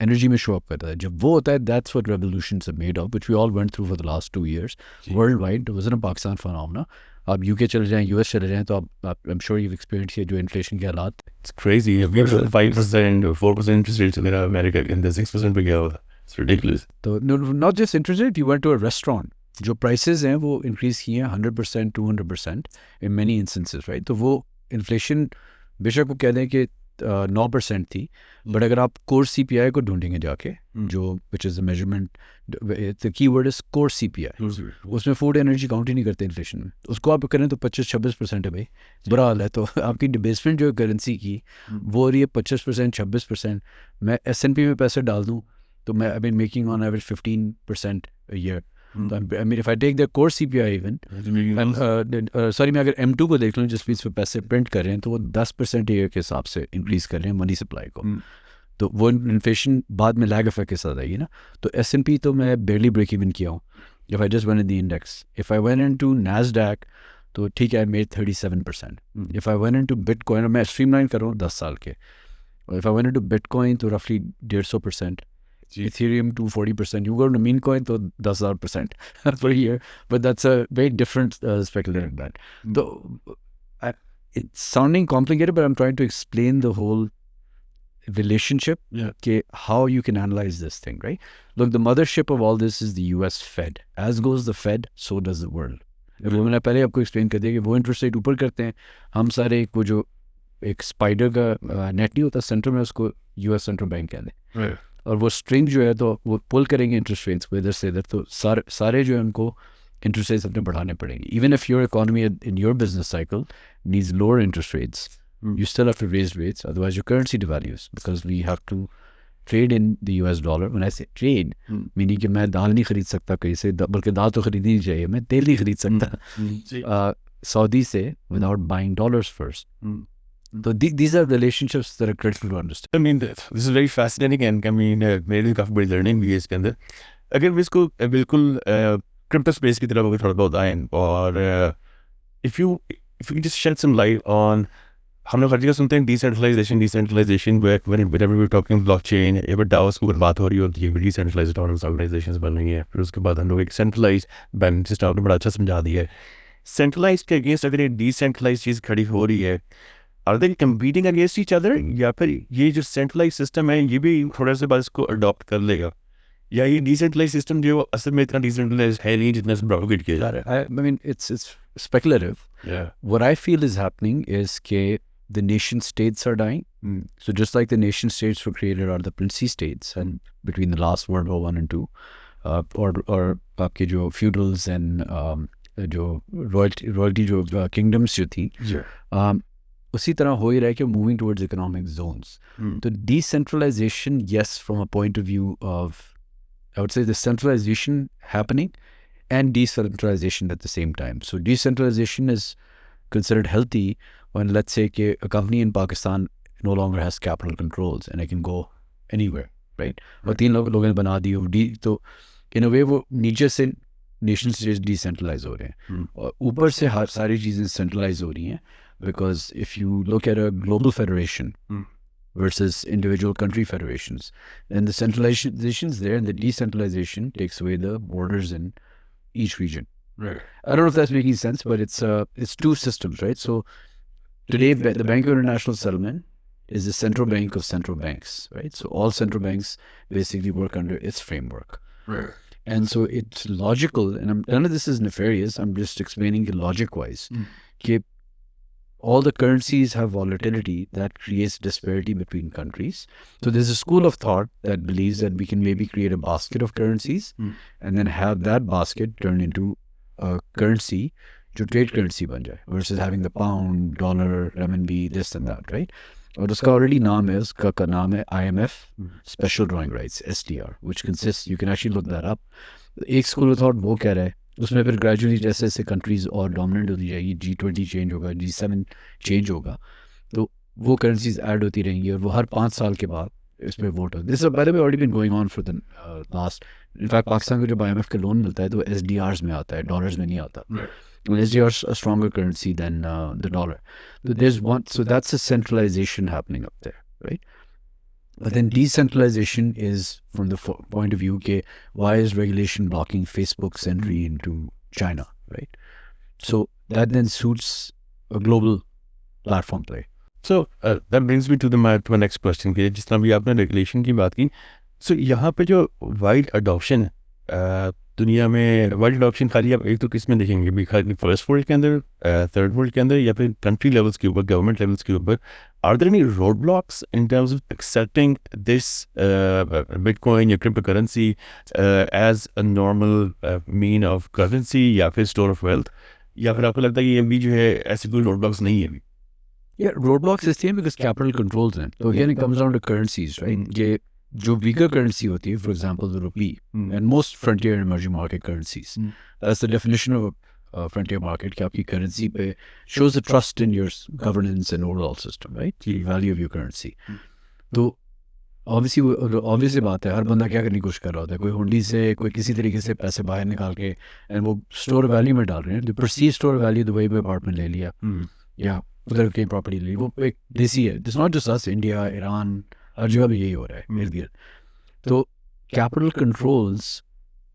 एनर्जी में शो अप करता है. जब वो होता है, that's what revolutions are made of, which we all went through for the last 2 years world wide. Was in Pakistan phenomena. आप यूके चले जाएं, यूएस चले जाएं, तो आप I am sure you experience ये जो इन्फ्लेशन के हालात. It's crazy. If you have 5% or 4% interest rates in America, and the 6% पे गया हुआ. It's ridiculous. तो not just interest rate, you went to a restaurant, जो प्राइसेस हैं वो इंक्रीज किए हैं 100%, 200% in many instances, right? तो वो इन्फ्लेशन बेशक वो कह दें कि 9% थी, बट अगर आप कोर CPI को ढूंढेंगे जाके, जो which is the measurement, the key word is core CPI, उसमें फूड एनर्जी काउंट ही नहीं करते इन्फ्लेशन में. उसको आप करें तो 25-26% है भाई, बुरा हाल है. तो आपकी डिबेसमेंट जो करेंसी की वो हो रही है 25%, 26%. मैं S&P में पैसे डाल दूँ तो मैं I mean making on average 15% a year. I mean, if I take the core CPI even, sorry, मैं अगर M2 को देख लूँ जिस बीच पे पैसे प्रिंट कर रहे हैं, तो वो 10% ईयर के हिसाब से इंक्रीज कर रहे हैं मनी सप्लाई को. तो वो इन्फ्लेशन बाद में लैग इफेक्ट के साथ आएगी ना. तो S&P तो मैं barely break even किया हूँ. If I just went in the index, if I went into NASDAQ, तो ठीक है, I made 37%. If I went into Bitcoin, मैं streamline कर रहा हूँ 10 साल के. If I went into Bitcoin, तो roughly 150%. Ethereum 240%. You go to meme coin to 10,000% per year, but that's a very different speculative bet. It's sounding complicated, but I'm trying to explain the whole relationship, how you can analyze this thing, right? Look, the mothership of all this is the US Fed. As goes the Fed, so does the world. वो मैंने पहले आपको explain कर दिया कि वो interest rate ऊपर करते हैं, हम सारे वो जो एक स्पाइडर का नेट नहीं होता सेंटर में, उसको US सेंट्रल बैंक कहते हैं, और वो स्ट्रिंग जो है तो वो पुल करेंगे इंटरेस्ट रेट्स को इधर से इधर, तो सारे जो है उनको इंटरेस्ट रेट्स अपने बढ़ाने पड़ेंगे. Even if your economy in your business cycle needs lower interest rates, you still have to raise rates, otherwise your currency devalues, because we have to trade in the US dollar. When I say trade, meaning कि मैं दाल नहीं खरीद सकता कहीं से, बल्कि दाल तो खरीदनी नहीं चाहिए, मैं तेल नहीं खरीद सकता सऊदी से without buying dollars first. So these are relationships that are critical to understand. I mean, this is very fascinating, and I mean, मेरे काफ़ी बड़ी learning भी है इसके अंदर. अगर मैं इसको बिल्कुल क्रिप्टो स्पेस की तरफ थोड़ा बहुत आए, और if you just shed some light on, हम लोग हर जगह सुनते हैं decentralisation, whenever we're talking blockchain, या फिर DAOs की बात हो रही होती है, डिसेंट्रलाइज्ड ऑर्गेनाइजेशंस बन रही हैं, फिर उसके बाद हम लोग एक सेंट्रलाइज्ड बैंक सिस्टम, आपने बड़ा अच्छा समझा दिया है. सेंट्रलाइज्ड के अगेंस्ट अगर ये डिसेंट्रलाइज्ड चीज़ खड़ी हो रही है, are they competing against each other, या फिर ये जो सेंट्रलाइज्ड सिस्टम है ये भी थोड़ा सा बाद इसको अडॉप्ट कर लेगा, या ये डिसेंट्रलाइज्ड सिस्टम जो असल में इतना डिसेंट्रलाइज्ड है नहीं जितना से प्रोपोगेट किया जा रहा है? I mean, it's speculative. Yeah. What I feel is happening is that the nation states are dying. So just like the nation states were created are the princely states, and between the last World War I and II, or आपके जो feudals and जो royalty जो kingdoms जो थी, उसी तरह हो ही रहा है कि moving towards economic zones. So decentralization, yes, from a point of view of, I would say, the centralization happening and decentralization at the same time. So decentralization is considered healthy when, let's say, a company in Pakistan no longer has capital controls and it can go anywhere, right? और 3 लोगों ने बना दी हो, तो in a way वो नीचे से nation states decentralise हो रहे हैं, और ऊपर से सारी चीज़ें सेंट्रलाइज हो रही हैं, because if you look at a global federation versus individual country federations, then the centralization is there and the decentralization takes away the borders in each region. Right. I don't know if that's making sense, but it's two systems, right? So today the Bank of International Settlement is the central bank of central banks, right? So all central banks basically work under its framework. Right. And so it's logical, and none of this is nefarious, I'm just explaining it logic-wise, that all the currencies have volatility that creates disparity between countries. So there's a school of thought that believes that we can maybe create a basket of currencies and then have that basket turn into a currency, जो trade currency बन जाए, versus having the pound, dollar, renminbi, this and that, right? और उसका already नाम है, उसका नाम है IMF Special Drawing Rights, SDR, which consists, you can actually look that up. एक school of thought वो कह रहा है, उसमें फिर ग्रेजुअली जैसे जैसे कंट्रीज और डोमिनेंट होती जाएगी, G20 चेंज होगा, G7 चेंज होगा, तो वो करेंसीज ऐड होती रहेंगी, और वो हर 5 साल के बाद इस पर वोट होगा. This by the way already been going on for the last, in fact Pakistan को जब IMF का लोन मिलता है तो SDRs में आता है, डॉलर्स में नहीं आता. SDRs are a stronger currency than the dollar. So that's a centralization happening up there, right? But then decentralization is from the point of view, okay, why is regulation blocking Facebook's entry into China, right? So that then suits a global platform play. So that brings me to my next question. जिस तरह भी आपने regulation की बात की, so यहाँ पे जो वाइड अडॉप्शन है दुनिया में, वाइड अडॉप्शन खाली आप एक तो किस में देखेंगे भी, खाली फर्स्ट वर्ल्ड के अंदर, थर्ड वर्ल्ड के अंदर, या फिर कंट्री लेवल्स के ऊपर, गवर्नमेंट लेवल्स के ऊपर? Are there any roadblocks in terms of accepting this Bitcoin or cryptocurrency as a normal mean of currency या फिर store of wealth, या फिर आपको लगता है कि ये भी जो है ऐसे कोई roadblocks नहीं है अभी? Yeah, roadblocks is there because capital controls them. So again, it comes down to currencies, right? ये जो weaker currency होती है, for example, the rupee, and most frontier and emerging market currencies. That's the definition of a frontier market, कि आपकी currency पे shows the trust in your governance and overall system, right? The value of your currency. तो obviously बात है, हर बंदा क्या करने की कोशिश कर रहा होता है, कोई हुंडी से, कोई किसी तरीके से पैसे बाहर निकाल के, and वो store value में डाल रहे हैं. The perceived store value, the way apartment ले लिया, या उधर की प्रॉपर्टी ले ली, वो एक देसी है. It's not just us, India, Iran, हर जगह भी यही हो रहा है इर्द गिर्द. तो capital controls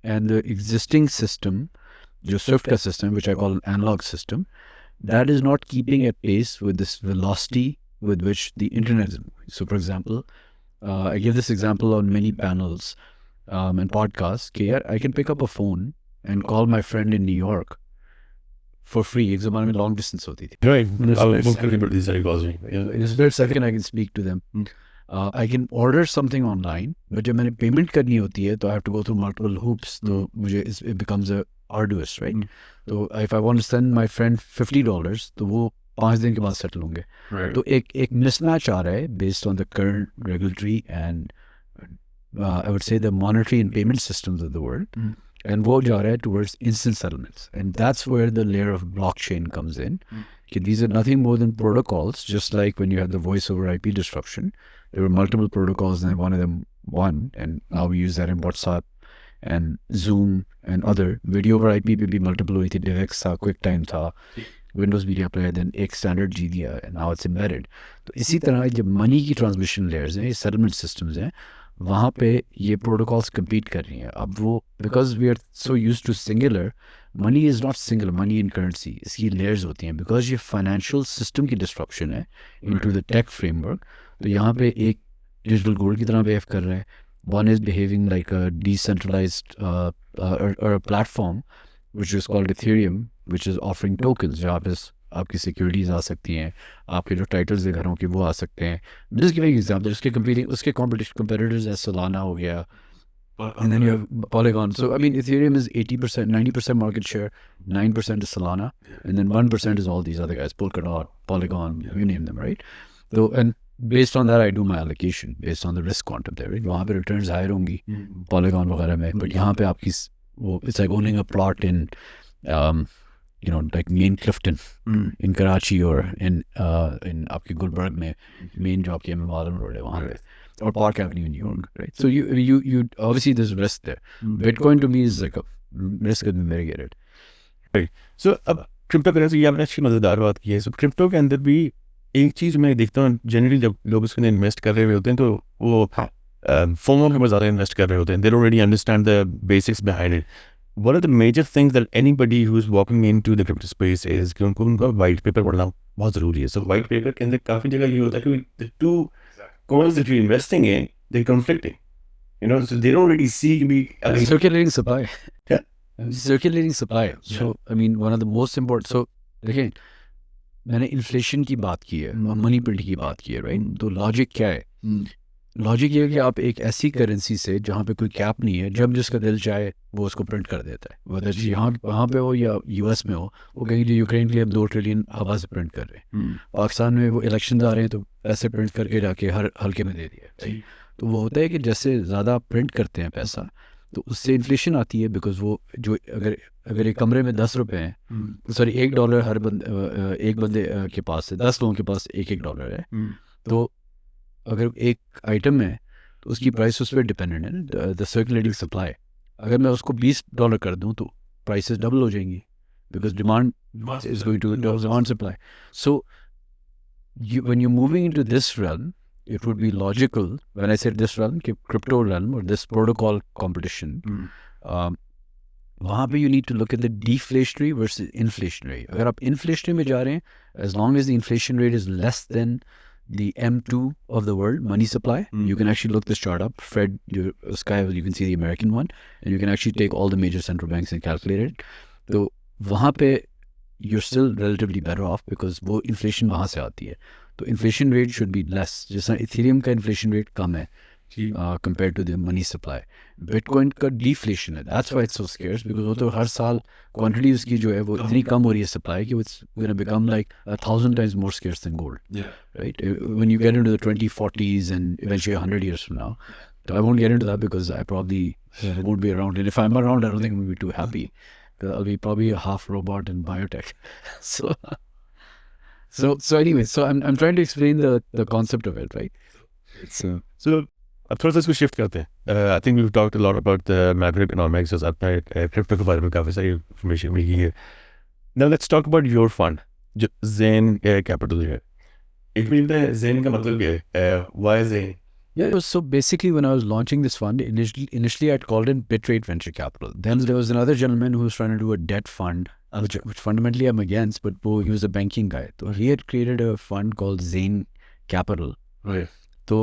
and the existing system, जो SWIFT का system, which I call an analog system, that is not keeping at pace with this velocity with which the internet is moving. So, for example, I give this example on many panels and podcasts. I can pick up a phone and call my friend in New York for free. एक ज़माने में long distance होती थी. Right. In a split second, I can speak to them. I can order something online, but जब मैंने payment करनी होती है, तो I have to go through multiple hoops. तो मुझे it becomes arduous, right? So if I want to send my friend $50, तो वो 5 दिन के बाद settle होंगे. तो एक mismatch आ रहा है based on the current regulatory and I would say the monetary and payment systems of the world. And वो जा रहा है towards instant settlements. And that's where the layer of blockchain comes in. These are nothing more than protocols, just like when you had the voice over IP disruption. There were multiple protocols and one of them won. And now we use that in WhatsApp and Zoom and other. Video over IP पे भी multiple हुई थी. DivX था, QuickTime था, Windows Media Player, then एक standard जी दिया, and now it's embedded. तो इसी तरह जब money की transmission layers हैं, settlement systems हैं, वहाँ पे ये protocols compete कर रही हैं. अब वो because we are so used to singular, money is not singular, money in currency. इसकी layers होती हैं. Because ये financial system की disruption है into the tech framework, तो यहाँ पे एक digital gold की तरह behave कर रहा है. One is behaving like a decentralized or a platform, which is called Ethereum, which is offering tokens. जहाँ पे आपकी सिक्योरिटीज आ सकती हैं, आपके जो टाइटल्स है घरों के वो आ सकते हैं. Just giving example, उसके competitors as Solana हो गया, and then you have Polygon. So I mean, Ethereum is 80%, 90% market share, 9% is Solana, and then 1% is all these other guys, Polkadot, Polygon, you name them, right? So and based on that, I do my allocation based on the risk quantum there. Right? वहाँ पे returns higher होंगी, Polygon वगैरह में, but यहाँ पे आपकी it's like owning a plot in like main Clifton in Karachi or in आपके गुलबर्ग में main जो आपकी Marlon Road है वहाँ पे, or Park Avenue in New York, right? So you obviously there's risk there. Bitcoin to me is like a risk has been mitigated. Right. So अब crypto currency ये आपने अच्छी मजेदार बात की है. So क्रिप्टो के अंदर भी एक चीज़ मैं देखता हूँ जनरली जब लोग उसके अंदर इन्वेस्ट कर रहे होते हैं तो वो फोमो के ऊपर ज़्यादा इन्वेस्ट कर रहे होते हैं. They don't really understand the basics behind it. One of the major things that anybody who's walking into the crypto space is कि उनको उनका white paper पढ़ना बहुत ज़रूरी है. So white paper के अंदर काफ़ी जगह ये होता है कि the two coins that you're investing in, they're conflicting. So they don't really see Circulating supply. Yeah. Circulating supply. So I mean, one of the most important. So देखिए, मैंने इन्फ्लेशन की बात की है, मनी प्रिंट की बात की है, राइट? तो लॉजिक क्या है? लॉजिक ये है कि आप एक ऐसी करेंसी से जहाँ पे कोई कैप नहीं है, जब जिसका दिल चाहे वो उसको प्रिंट कर देता है, वैसे यहाँ वहाँ पे हो या यूएस में हो, वो कहेंगे यूक्रेन के लिए हम 2 ट्रिलियन हवा से प्रिंट कर रहे हैं. पाकिस्तान में वो इलेक्शन आ रहे हैं तो पैसे प्रिंट करके जाके हर हल्के में दे दिया. तो वो होता है कि जैसे ज़्यादा प्रिंट करते हैं पैसा तो उससे इन्फ्लेशन आती है. बिकॉज वो जो अगर एक कमरे में 10 रुपये हैं, सॉरी $1 हर एक बंदे के पास है, 10 लोगों के पास $1 है, तो अगर एक आइटम है तो उसकी प्राइस उस पर डिपेंडेंट है, द सर्कुलेटिंग सप्लाई. अगर मैं उसको $20 कर दूं तो प्राइसेस डबल हो जाएंगी because demand is going to demand supply. So when you're moving into this realm, it would be logical, when I said this realm, crypto realm or this protocol competition, वहाँ पे you need to look at the deflationary versus inflationary. अगर आप inflationary में जा रहे हैं, as long as the inflation rate is less than the M2 of the world, money supply, you can actually look this chart up. Fed, you can see the American one, and you can actually take all the major central banks and calculate it. So वहाँ पे you're still relatively better off because वो inflation वहाँ से आती है. तो inflation rate should be less. जैसा Ethereum का inflation rate कम है compared to the money supply. Bitcoin का deflation है. That's why it's so scarce because वो तो हर साल quantity उसकी जो है वो इतनी कम हो रही है supply कि it's going to become like 1,000 times more scarce than gold. Yeah. Right? When you get into the 2040s and eventually 100 years from now, so I won't get into that because I probably won't be around. And if I'm around, I don't think I'm going to be too happy. I'll be probably a half robot in biotech. So anyway, so I'm trying to explain the concept of it, right? So अब थोड़ा सा इसको shift करते हैं. I think we've talked a lot about the macroeconomics. जैसे आपने crypto के बारे में काफ़ी सारी इन्फॉर्मेशन मिली है. Now let's talk about your fund, जो Zen Capital है. एक मिनट में Zen का मतलब क्या है? Why Zen? Yeah, so basically when I was launching this fund, initially I'd called in Bitrate Venture Capital. Then there was another gentleman who was trying to do a debt fund, which fundamentally I'm against, but he was a banking guy. So he had created a fund called Zen capital. Right. So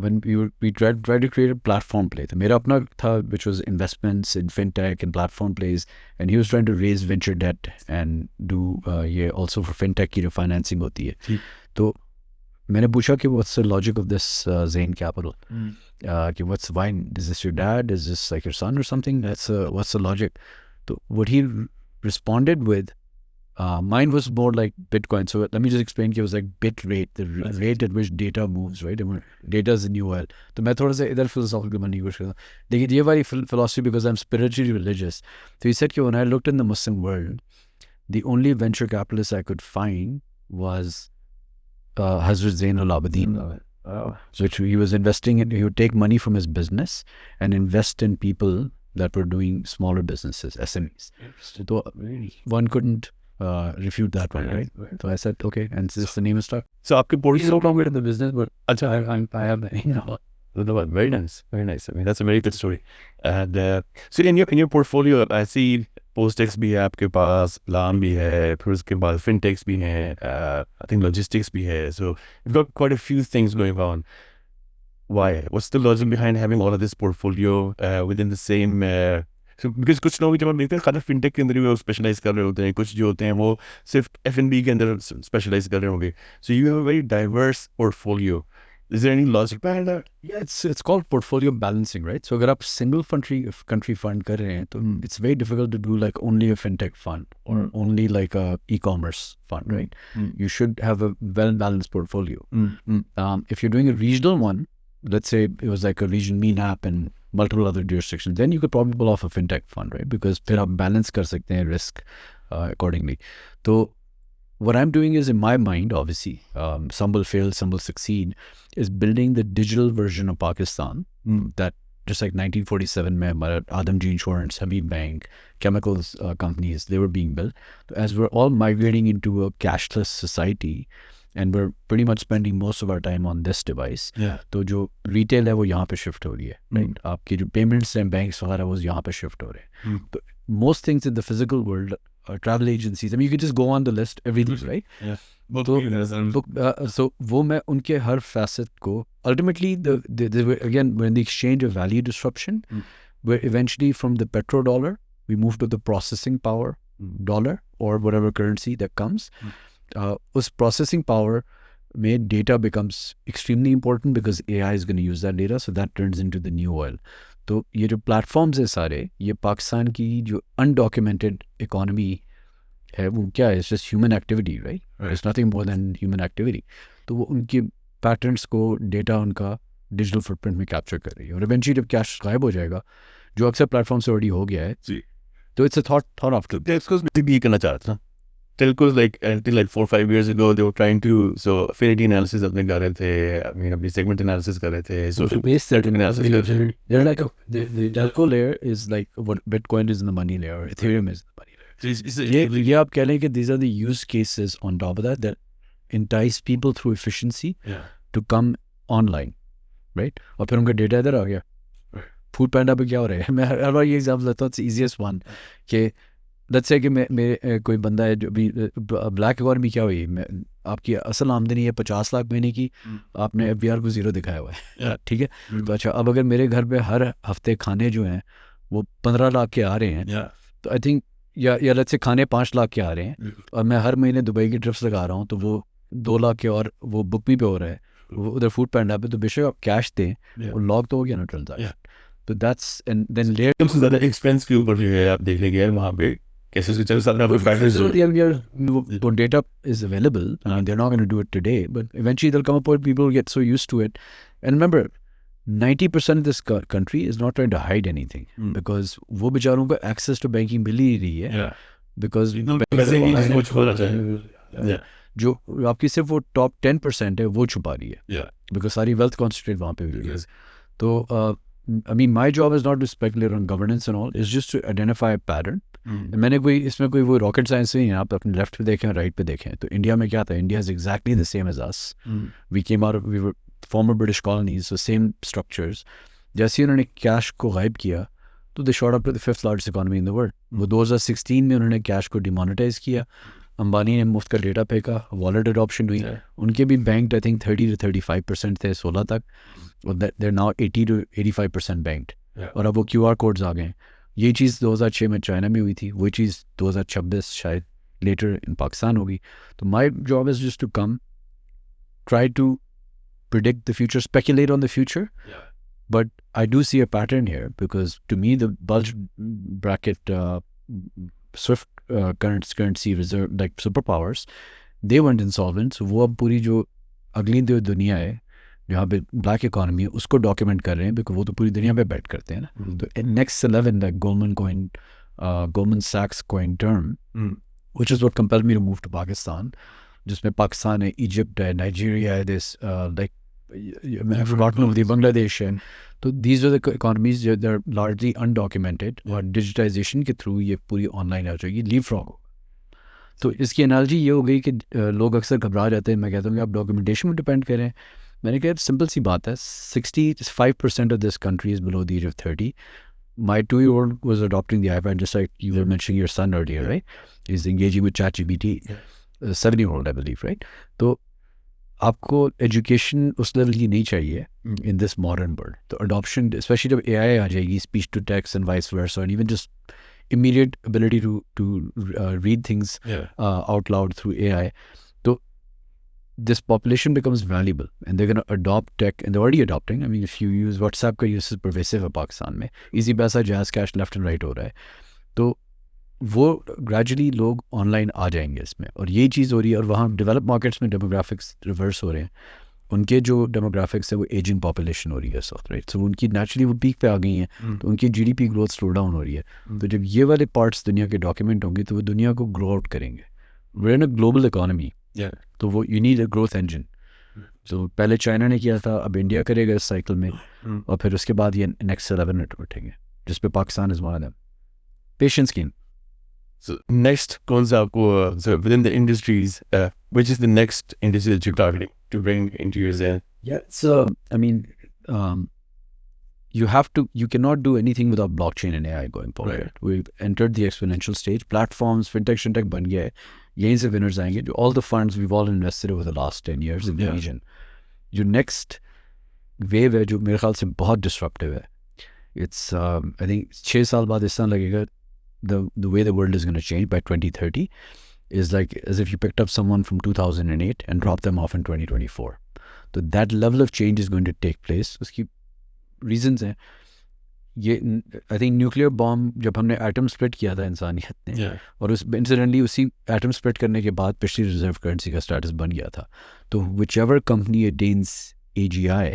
when we tried to create a platform play, तो मेरा अपना था which was investments in fintech and platform plays, and he was trying to raise venture debt and do ये also for fintech की जो financing होती है. तो मैंने पूछा कि what's the logic of this Zain Capital? कि what's why is this your dad? Is this like your son or something? What's the logic? So what he responded with, mine was more like Bitcoin. So let me just explain. It was like bit rate, the rate at which data moves, right? Data is the new oil. So मैं थोड़ा सा इधर philosophical बनने की कोशिश करता हूँ. देखिए ये वाली philosophy because I'm spiritually religious. So he said that when I looked in the Muslim world, the only venture capitalist I could find was Hazrat Zain al-Abidin. Which he was investing in. He would take money from his business and invest in people that were doing smaller businesses, SMEs. So one couldn't refute that one, right? So I said, okay, and since the name is stuck. So आपके portfolio no longer in the business, but I have, very nice, very nice. I mean, that's a very good story. And so in your portfolio, I see Postex भी है आपके पास, Lam भी है, फिर उसके बाद fintechs भी हैं, I think logistics भी है. So you've got quite a few things going on. Why? What's the logic behind having all of this portfolio within the same? So because कुछ लोग जब हम देखते हैं खाली fintech के अंदर ही वो specialize कर रहे होते हैं, कुछ जो होते हैं वो सिर्फ F&B के अंदर specialize कर रहे होंगे. So you have a very diverse portfolio. Is there any logic behind that? Yeah, it's called portfolio balancing, right? So अगर आप single country fund कर रहे हैं, तो it's very difficult to do like only a fintech fund or only like a e-commerce fund, right? You should have a well-balanced portfolio. If you're doing a regional one, let's say it was like a region MENAP and multiple other jurisdictions, then you could probably pull off a fintech fund, right? Because फिर आप balance कर सकते हैं risk accordingly. तो what I'm doing is, in my mind, obviously, some will fail, some will succeed, is building the digital version of Pakistan that just like 1947 mein Adamji Insurance, Habib Bank, chemicals companies, they were being built. As we're all migrating into a cashless society and we're pretty much spending most of our time on this device, तो जो retail है वो यहाँ पे shift हो रही है, right? आपकी जो payments हैं, banks वगैरह वो यहाँ पे shift हो रहे हैं. तो most things in the physical world, travel agencies, I mean, you could just go on the list, everything, right? Yeah. So वो मैं उनके हर facet को ultimately again we're in the exchange of value disruption, where eventually from the petrodollar we move to the processing power dollar or whatever currency that comes. Us processing power made data becomes extremely important because AI is going to use that data, so that turns into the new oil. तो ये जो platforms है सारे, ये पाकिस्तान की जो undocumented economy है वो क्या है? It's just human activity, right? It's nothing more than human activity. तो वो उनके पैटर्न्स को डेटा उनका डिजिटल फुटप्रिंट में कैप्चर कर रही है और इवेंचुअली जब कैश गायब हो जाएगा, जो अक्सर प्लेटफॉर्म से ऑलरेडी हो गया है, तो इट्स अ थॉट आफ्टर. ये करना चाह रहा था telcos like until like 4 or 5 years ago they were trying to affinity analysis अपने कर रहे थे, I mean अपनी segment analysis कर रहे थे, social based certain analysis. They're like the telco layer is like what Bitcoin is in the money layer, Ethereum is the money layer. ये आप कह लें कि these are the use cases on top of that entice people through efficiency to come online, right? और फिर उनका data इधर आ गया. फूड पैंडा पे क्या हो रहा है? मैं हर बार ये एग्जाम्पल लेता हूँ, it's the easiest one कि लेट्स से कि मेरे कोई बंदा है जो भी ब्लैक इकॉनमी क्या हुई, आपकी असल आमदनी है 50 लाख महीने की, आपने FBR को 0 दिखाया हुआ है, ठीक है? तो अच्छा, अब अगर मेरे घर पे हर हफ्ते खाने जो हैं वो 15 लाख के आ रहे हैं, तो आई थिंक या लेट्स से खाने 5 लाख के आ रहे हैं और मैं हर महीने दुबई की ट्रिप्स लगा रहा हूँ, तो वो 2 लाख के और वो बुक भी पे हो रहा है, वो उधर फूड पैंडा पे, तो बेशक आप कैश दें वो लॉग तो हो गया ना ट्रांजैक्शन. तो दैट्स एंड देन लेयर सबसे ज़्यादा एक्सपेंस के ऊपर जो है आप देखने गए वहाँ पे कैसे उसके चल सकता है. So data is available. I mean, they're not going to do it today, but eventually there'll come a point people will get so used to it. And remember, 90% of this country is not trying to hide anything because वो बेचारों को access to banking मिल ही रही है. Because जो आपकी सिर्फ वो top 10% है वो छुपा रही है. Because सारी wealth concentrate वहाँ पे हुई है. तो I mean, my job is not to speculate on governance and all. It's just to identify a pattern. मैंने कोई इसमें कोई वो रॉकेट साइंस नहीं है. आप अपने लेफ्ट पे देखें, राइट पे देखें, तो इंडिया में क्या था? India is exactly the same as us. We came out, we were former British colonies, so same structures. जैसे ही उन्होंने कैश को गायब किया तो they shot up to the 5th largest economy in the world. वो 2016 में उन्होंने कैश को डिमोनेटाइज किया, अंबानी ने मुफ्त का डेटा फेंका, वॉलेट अडॉप्शन हुई, उनके भी बैंक आई थिंक 30 to 35% थे 16 तक, और देर नाउ 80 to 85% बैंक्ड, और अब वो QR कोड्स आ गए। ये चीज़ 2006 में चाइना में हुई थी, वही चीज़ 2026 शायद लेटर इन पाकिस्तान होगी। तो my job is just to come, try to predict the future, speculate on the future. But I do see a pattern here, because to me the bulge bracket Swift currency reserve like superpowers, they went insolvent. So वो अब पूरी जो अगली जो दुनिया है जहाँ पे ब्लैक इकोनॉमी है उसको डॉक्यूमेंट कर रहे हैं, बिकॉज वो तो पूरी दुनिया पे बैठ करते हैं ना। तो next 11 like Goldman Sachs coin term, which is what compelled me to move to Pakistan, जिसमें पाकिस्तान है, इजिप्ट है, नाइजीरिया है, दिस लाइक बांग्लादेश है। तो दीज आर द इकोनॉमीज जो दे आर लार्जली अनडॉक्यूमेंटेड, और डिजिटाइजेशन के थ्रू ये पूरी ऑनलाइन आ जाएगी, लीव फ्रॉग। तो इसकी एनालॉजी ये हो गई कि लोग अक्सर घबरा जाते हैं, मैं कहता हूँ कि आप डॉक्यूमेंटेशन में डिपेंड करें। मैंने कहा सिंपल सी बात है, 65% of this country is below the age of 30। My 2-year-old was adopting the iPad, just like you were mentioning your son earlier, right? He's engaging with ChatGPT. 7-year-old, I believe, right? तो आपको education उस level की नहीं चाहिए in this modern world. तो adoption, especially जब AI आ जाएगी, speech to text and vice versa, and even just immediate ability to read things out loud through AI. So this population becomes valuable, and they're going to adopt tech, and they're already adopting. I mean, if you use WhatsApp का use pervasive है पाकिस्तान में, easy पैसा, jazz cash left and right हो रहा है, तो वो gradually लोग ऑनलाइन आ जाएंगे इसमें, और ये चीज़ हो रही है। और वहाँ डेवलप मार्केट्स में डेमोग्राफिक्स रिवर्स हो रहे हैं, उनके जो डेमोग्राफिक्स है वो एजिंग पॉपुलेशन हो रही है इस वक्त, राइट? सो उनकी नेचुरली वो पीक पे आ गई हैं, तो उनकी GDP ग्रोथ स्लो डाउन हो रही है। तो जब ये वाले पार्ट्स दुनिया के डॉक्यूमेंट होंगे तो वो दुनिया को ग्रो आउट करेंगे। We are in a global economy, तो वो you need a growth engine. तो पहले चाइना ने किया था, अब इंडिया करेगा इस साइकिल में, और फिर उसके बाद ये नेक्स्ट 11 उठेंगे, जिस पे Pakistan is one of them. Patience game. So next comes up so within the industries, which is the next industry that you're targeting to bring into your Zen? Yeah, so I mean, you cannot do anything without blockchain and AI going forward. Right. We've entered the exponential stage. Platforms, fintech, shintech बन गया है, यहीं से winners आएंगे। All the funds we've all invested over the last 10 years in the region. जो next wave है, जो मेरे ख्याल से बहुत disruptive है, it's I think 6 साल बाद इस तरह लगेगा the way the world is going to change by 2030 is like as if you picked up someone from 2008 and dropped them off in 2024. So that level of change is going to take place. उसकी reasons हैं ये, I think nuclear bomb जब हमने atom split किया था इंसानियत ने, और उस incidentally उसी atom split करने के बाद पिछली रिजर्व करेंसी का स्टेटस बन गया था। तो whichever company attains AGI,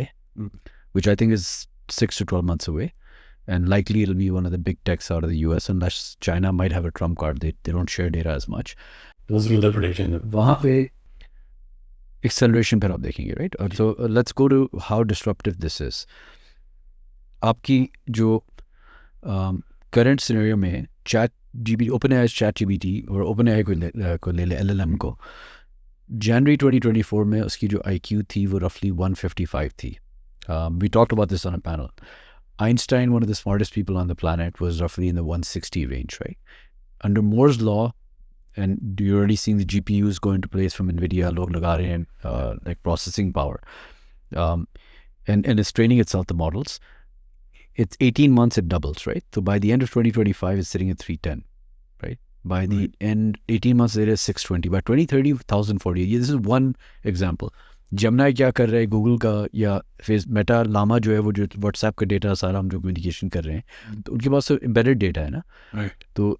which I think is 6 to 12 months away, and likely it'll be one of the big techs out of the US, unless China might have a trump card. They don't share data as much. Those are the prediction. वहाँ पे acceleration पर आप देखेंगे, right? और so let's go to how disruptive this is. आपकी जो current scenario में OpenAI's ChatGPT और OpenAI को ले ले LLM को, January 2024 में उसकी जो IQ थी वो roughly 155 थी. We talked about this on a panel. Einstein, one of the smartest people on the planet, was roughly in the 160 range, right? Under Moore's law, and you're already seeing the GPUs go into place from NVIDIA, log laga rahe hain, like processing power, and it's training itself, the models. It's 18 months, it doubles, right? So by the end of 2025, it's sitting at 310, right? By the end, 18 months later, 620. By 2030, 1040. This is one example. Gemini क्या कर रहा है Google का, या Meta Lama जो है वो जो व्हाट्सएप का डेटा सारा हम जो कम्युनिकेशन कर रहे हैं, तो उनके पास तो एम्बेडेड डेटा है ना, तो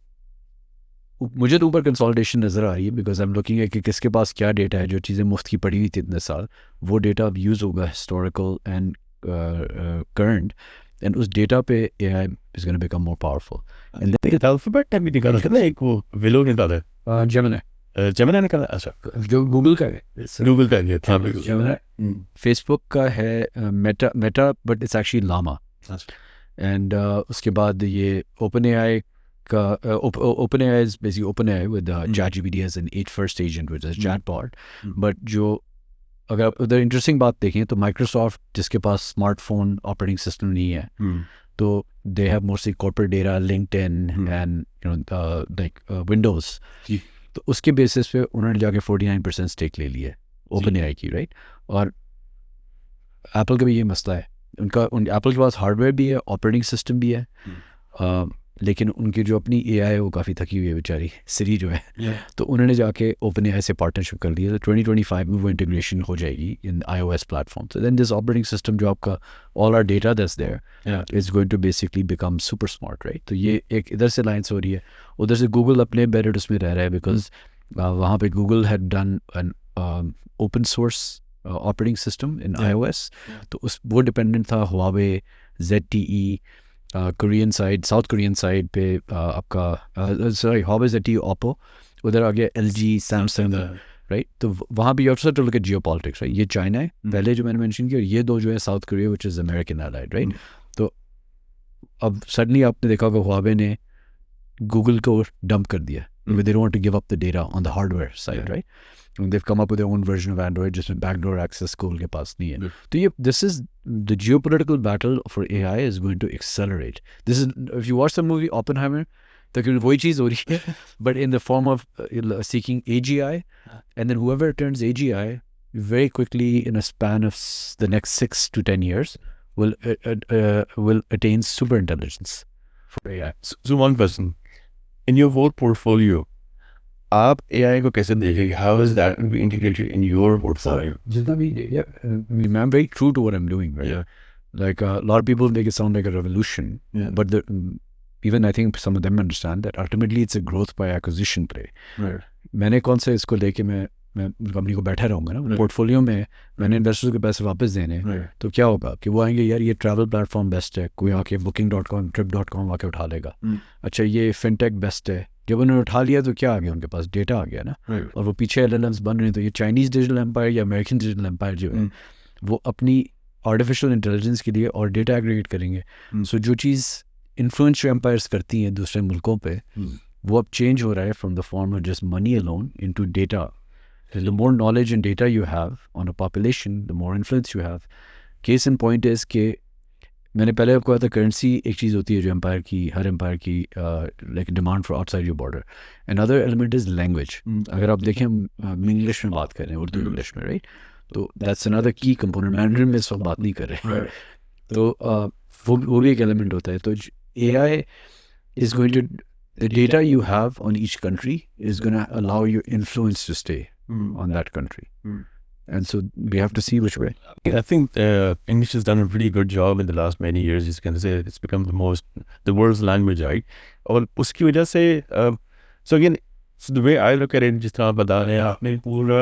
मुझे तो ऊपर कंसोलिडेशन नज़र आ रही है, बिकॉज आई एम लुकिंग है कि किसके पास क्या डेटा है, जो चीज़ें मुफ्त की पड़ी हुई थी इतने साल, वो डेटा अब यूज़ होगा हिस्टोरिकल एंड करंट, एंड उस डेटा पे AI is going to become more powerful. And then Alphabet type भी निकाला था ना, एक वो विलो निकाला है, Gemini निकाला, अच्छा जो गूगल का है, गूगल का है, Gemini फेसबुक का है, Meta but it's actually Llama, and उसके बाद ये OpenAI का OpenAI is basically OpenAI with ChatGPT as an 8th agent which is chatbot, but जो अगर आप उधर इंटरेस्टिंग बात देखें तो माइक्रोसॉफ्ट जिसके पास स्मार्टफोन ऑपरेटिंग सिस्टम नहीं है, तो they have mostly corporate data, LinkedIn and you know like Windows, तो उसके बेसिस पे उन्होंने जाके 49% स्टेक ले लिया है ओपन एआई की, राइट। और एप्पल का भी ये मसला है, एप्पल के पास हार्डवेयर भी है, ऑपरेटिंग सिस्टम भी है, लेकिन उनकी जो अपनी एआई है वो काफ़ी थकी हुई है बेचारी, सिरी जो है। तो उन्होंने जाके ओपन एआई से पार्टनरशिप कर ली है। तो 2025 में वो इंटीग्रेशन हो जाएगी इन iOS प्लेटफॉर्म। तो देन दिस ऑपरेटिंग सिस्टम जो आपका all our data that's there is going to basically become super smart, right. तो ये एक इधर से लाइन्स हो रही है, उधर से गूगल अपने बेरिड उसमें रह रहा है, बिकॉज वहाँ पे Google had done an open source operating system in iOS। तो उस वो डिपेंडेंट था Huawei, ZTE, Korean side, south Korean side पे आपका सॉरी Huawei, ZTE, Oppo, उधर आ गया LG, Samsung, राइट। तो वहाँ भी you have to look at geopolitics, right. ये चाइना है पहले जो मैंने मेंशन किया, और ये दो जो है south Korea which is American allied, right. तो अब सडनली आपने देखा होगा Huawei ने गूगल को डंप कर दिया, they don't want to give up the data on the hardware side, right? And they've come up with their own version of Android जिसमें backdoor access Google के पास नहीं है। तो ये this is the geopolitical battle for AI is going to accelerate. This is, if you watch the movie Oppenheimer, तो केवल वही चीज़ हो रही है, but in the form of seeking AGI, and then whoever turns AGI very quickly in a span of the next 6 to 10 years will attain super intelligence for AI. So one question, in your whole portfolio, आप AI को कैसे देखेंगे? How is that going to be integrated in your portfolio? जितना भी, I'm very true to what I'm doing, right? Yeah. Like a lot of people make it sound like a revolution, but even I think some of them understand that ultimately it's a growth by acquisition play. Right. मैंने कौन सा इसको लेके मैं company को बैठा रहूँगा ना, पोर्टफोलियो में मैंने इन्वेस्टर्स के पैसे वापस देने, तो क्या होगा कि वो आएंगे, यार ये ट्रैवल प्लेटफॉर्म बेस्ट है, कोई आके booking.com, trip.com आके उठा लेगा। अच्छा ये फिनटेक बेस्ट है, जब उन्होंने उठा लिया तो क्या आ गया उनके पास, डेटा आ गया ना, और वो पीछे LLMs बन रहे हैं। तो ये चाइनीज़ डिजिटल एम्पायर या अमेरिकन डिजिटल एम्पायर जो है वो अपनी आर्टिफिशियल इंटेलिजेंस के लिए और डेटा एग्रीगेट करेंगे। सो जो चीज़ इन्फ्लुएंस एम्पायर्स करती हैं दूसरे मुल्कों पे, वो अब चेंज हो रहा है from the form of just money alone into data. The more knowledge and data you have on a population, the more influence you have. Case in point is कि मैंने पहले आपको कहा था करेंसी एक चीज़ होती है जो एम्पायर की, हर एम्पायर की like demand for outside your border. Another element is language. अगर आप देखें हम इंग्लिश में बात कर रहे हैं, उर्दू इंग्लिश में, राइट, तो दैट्स अनदर की कंपोनेंट। मैंड्रिन में इस वक्त बात नहीं कर रहे हैं, तो वो भी एक एलिमेंट होता है। तो AI is going to, the data you have on each country is going to allow your influence to stay on that country. And so we have to see which way. I think English has done a pretty good job in the last many years. You can say it's become the world's language, right? और उसकी वजह से so again, so the way I look at it, जिस तरह आप बता रहे हैं, आपने पूरा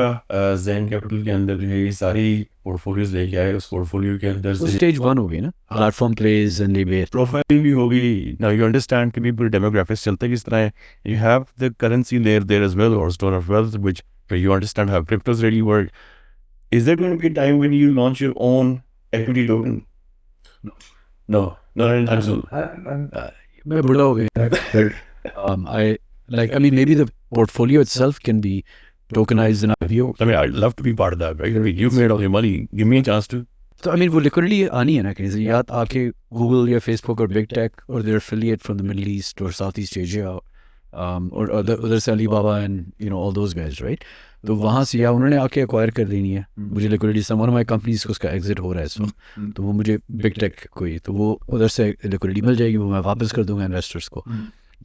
Zen Capital के अंदर जो है ये सारी पोर्टफोलियोज लेके आए, उस पोर्टफोलियो के अंदर से स्टेज 1 हो गई ना, platform plays and leeway profile भी होगी। Now you understand कि भी पूरे डेमोग्राफिक्स चलते किस तरह है। You have the currency layer there as well, or store of wealth, which where you understand how cryptos really work. Is there going to be a time when you launch your own equity token? No, not anytime soon. मैं बुढ़ा हो गया। I mean, maybe the portfolio itself can be tokenized in IPO. I mean, I'd love to be part of that, right? I mean, you've made all your money. Give me a chance to. So, I mean, वो liquidity आनी है ना कहीं से, या आके Google या Facebook और Big Tech or their affiliate from the Middle East or Southeast Asia, or उधर से Alibaba and you know all those guys, right? तो वहाँ से या उन्होंने आके एक्वायर कर देनी है मुझे liquidity. Some one of my companies को उसका एग्जिट हो रहा है इस वक्त, तो वो मुझे बिग टेक कोई, तो वो उधर से लिक्विडिटी मिल जाएगी, वो मैं वापस कर दूंगा इन्वेस्टर्स को।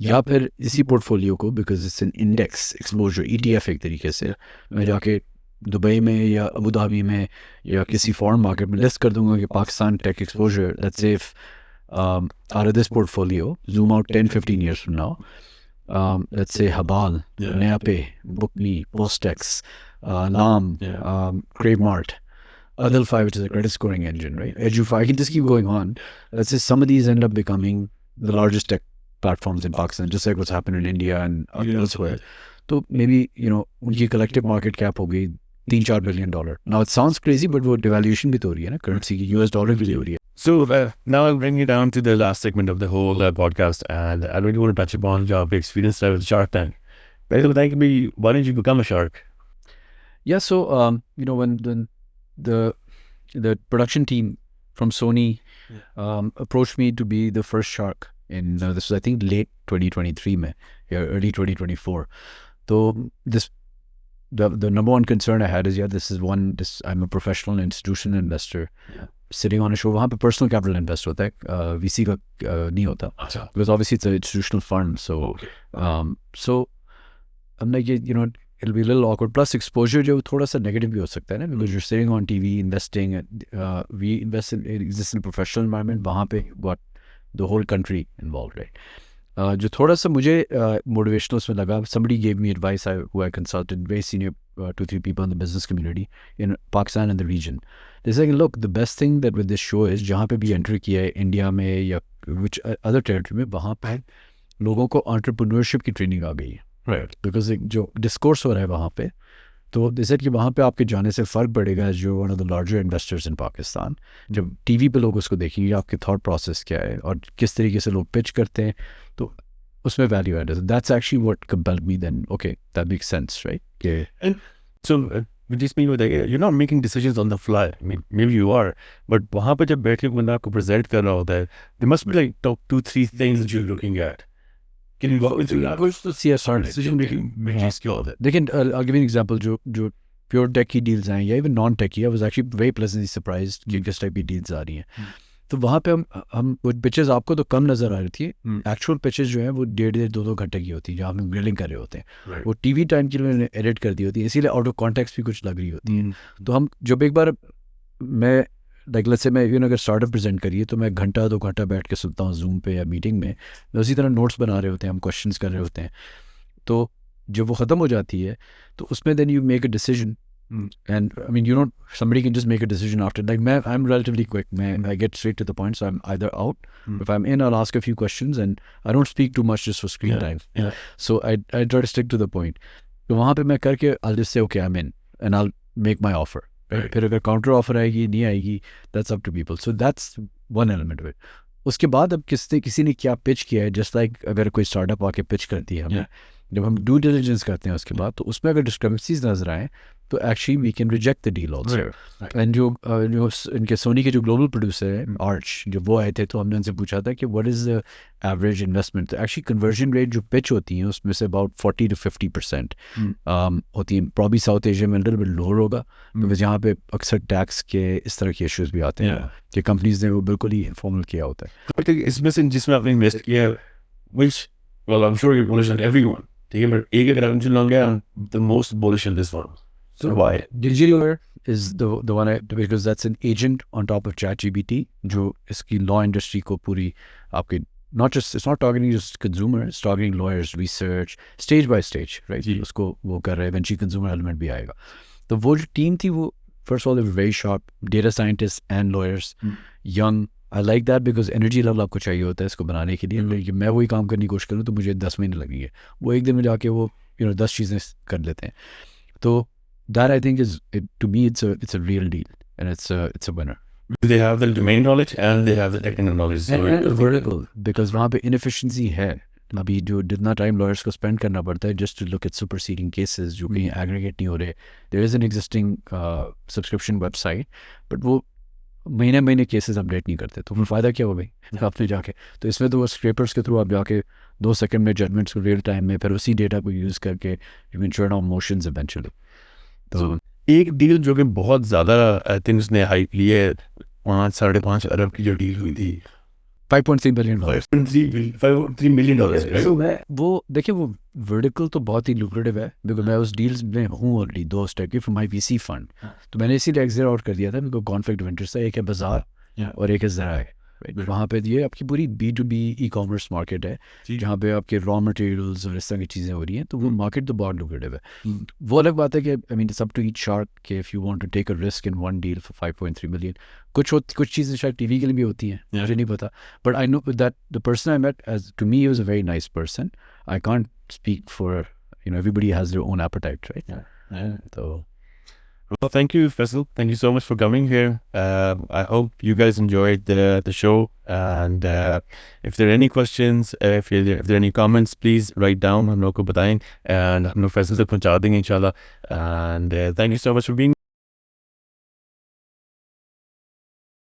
या फिर इसी पोर्टफोलियो को, because it's an index exposure, ETF एक तरीके से, मैं जाके दुबई में या अबू धाबी में या किसी फॉरेन मार्केट में लिस्ट कर दूंगा कि Pakistan tech exposure, let's say out of this portfolio, zoom out 10-15 years from now, let's say Habal, NeaPay, BookMe, PostX, Naam, Cravemart, Adelphi, which is a credit scoring engine, right? Edufy, I can just keep going on. Let's say some of these end up becoming the largest tech platforms in Pakistan, just like what's happened in India and elsewhere. So maybe, you know, उनकी collective market cap हो गई $3-4 billion. Now it sounds crazy, but वो devaluation भी तो हो रही है ना, currency की US dollar भी हो रही है. So now I'll bring you down to the last segment of the whole podcast, and I really want to touch upon your experience with Shark Tank. Why did you become a shark? Yeah, so you know, when the production team from Sony approached me to be the first shark in this was I think late 2023 में, या early 2024. तो this the number one concern I had is I'm a professional institutional investor sitting on a show. वहाँ पे personal capital invest होता है, VC का नहीं होता, because obviously it's an institutional fund. So I'm like, it'll be a little awkward. Plus exposure जो थोड़ा सा negative भी हो सकता है ना, because you're sitting on TV investing, we invest in exist in a professional environment. वहाँ पे got the whole country involved, right? जो थोड़ा सा मुझे motivational उसमें लगा, somebody gave me advice who I consulted, very senior 2-3 people in the business community in Pakistan and the region. They said, look, the best thing that with this show is जहाँ पे भी entry किया है India में या which other territory में, वहाँ पे लोगों को entrepreneurship की ट्रेनिंग आ गई है, Right. बिकॉज जो डिस्कोर्स हो रहा है वहाँ पे, तो जैसे कि वहाँ पे आपके जाने से फ़र्क पड़ेगा जो one of the larger investors in Pakistan, जब टीवी पे लोग उसको देखेंगे आपके थॉट प्रोसेस क्या है और किस तरीके से लोग पिच करते हैं, तो उसमें वैल्यू एड है. That's actually what compelled me then, okay that makes sense, right? And so, with this mean that you're not making decisions on the fly. I mean, maybe you are, but वहाँ पे जब बैठ के बंदा आपको present कर रहा होता है, there must be like top 2-3 things that you're looking at. Can you walk me through that? What's the CSR Decision making skill of it. लेकिन I'll give you an example. जो प्योर टेक की deals हैं या even non tech की, I was actually very pleasantly surprised कि किस type की deals आ रही हैं. तो वहाँ पे हम वो पिचेस आपको तो कम नज़र आ रही थी, एक्चुअल पिचेस जो हैं वो 1.5-2 घंटे की होती है, जहाँ हम ग्रिलिंग कर रहे होते हैं. वो टीवी टाइम के लिए एडिट कर दी होती है, इसीलिए आउट ऑफ कॉन्टेक्स्ट भी कुछ लग रही होती है. तो हम जब एक बार मैं लाइक लेट्स से मैं इवन अगर स्टार्टअप प्रेजेंट करिए तो मैं 1-2 घंटा बैठ के सुनता हूँ जूम पे या मीटिंग में, उसी तरह नोट्स बना रहे होते हैं, हम क्वेश्चंस कर रहे होते हैं. तो जब वो ख़त्म हो जाती है तो उसमें then you make a decision. And I mean, somebody can just make a decision after. Like, I'm relatively quick. I get straight to the point, so I'm either out. If I'm in, I'll ask a few questions, and I don't speak too much just for screen time. Yeah. So I try to stick to the point. तो वहाँ पे मैं करके I'll just say, okay, I'm in, and I'll make my offer. Right? फिर अगर counter offer आएगी नहीं आएगी, that's up to people. So that's one element of it. उसके बाद अब किसी ने क्या पिच किया है, just like अगर कोई स्टार्टअप आके पिच करती है हमें, जब हम ड्यू डिलिजेंस करते हैं उसके बाद, तो उसमें अगर डिस्क्रिपेंसीज नजर आए तो actually we can reject the deal also. And जो इनके सोनी के जो ग्लोबल प्रोड्यूसर हैं आर्च, जब वो आए थे तो हमने उनसे पूछा था कि what is the average investment. तो एक्चुअली कन्वर्जन रेट जो पिच होती हैं उसमें से अबाउट 40-50% होती हैं. प्रॉब्ली साउथ एशिया में लिटिल बिट लोअर होगा, बिकॉज यहाँ पे अक्सर टैक्स के इस तरह के इश्यूज भी आते हैं कि कंपनीज ने वो बिल्कुल ही इनफॉर्मल किया होता है. इसमें से जिसमें आपने इन्वेस्ट किया है, which, well, I'm sure you're bullish on everyone. ठीक है, but एक अगर मुझे लग गया, the most bullish on this one. So why? DigiLawyer is the one because that's an agent on top of ChatGPT जो इसकी law industry को पूरी आपके it's not targeting just consumer, it's targeting lawyers, research, stage by stage, right? उसको वो कर रहे हैं, eventually consumer element भी आएगा. तो वो जो टीम थी वो first of all they were very sharp, data scientists and lawyers, young. I like that because energy level आपको चाहिए होता है इसको बनाने के लिए. लेकिन मैं वही काम करने की कोशिश करूँ तो मुझे 10 महीने लगेंगे, वो एक दिन में जाके वो 10 चीज़ें कर लेते हैं. तो that I think is to me it's a real deal and it's a winner. They have the domain knowledge and they have the technical knowledge. So vertical because वहाँ पे inefficiency है. अभी जो जितना टाइम lawyers को spend करना पड़ता है just to look at superseding cases जो कहीं aggregate नहीं हो रहे. There is an existing subscription website, but वो महीने केसेस अपडेट नहीं करते, तो फिर फ़ायदा क्या हो भाई आपने जाके. तो इसमें तो वो स्क्रैपर्स के थ्रू आप जाके 2 सेकंड में जजमेंट्स को रियल टाइम में फिर उसी डेटा को यूज़ करके you can churn out motions eventually. तो एक डील जो कि बहुत ज़्यादा आई थिंक उसने हाइप ली है, 5-5.5 अरब की जो डील हुई थी, $5.3 billion. $3 million, right? वो देखिए वो वर्टिकल तो बहुत ही लुक्रेटिव है, बिकॉज मैं उस डील्स में हूँ ऑलरेडी 2 स्टेप की फ्रॉम माई VC फंड. तो मैंने इसीलिए एग्जिट आउट कर दिया था बिकॉज कॉन्फ्लिक्ट ऑफ इंटरेस्ट था. एक है बाजार और एक है ज़राए. वहाँ पे ये आपकी पूरी B2B ई-कॉमर्स मार्केट है जहाँ पे आपके रॉ मटेरियल्स और इस तरह की चीज़ें हो रही हैं. तो वो मार्केट तो बहुत लुक्रेटिव है. वो अलग बात है कि I mean it's up to each shark कि if you want to take a risk in one deal for 5.3 million. कुछ चीज़ें शायद टीवी के लिए भी होती हैं, मुझे नहीं पता, but I know that the person I met as to me was a very nice person. I can't speak for everybody has their own appetite, right? So well, thank you, Faisal. Thank you so much for coming here. I hope you guys enjoyed the show, and if there are any questions, if there are any comments, please write down. हम लोग को बताएं and हम लोग Faisal तक पहुंचा देंगे इंशाल्लाह. And thank you so much for being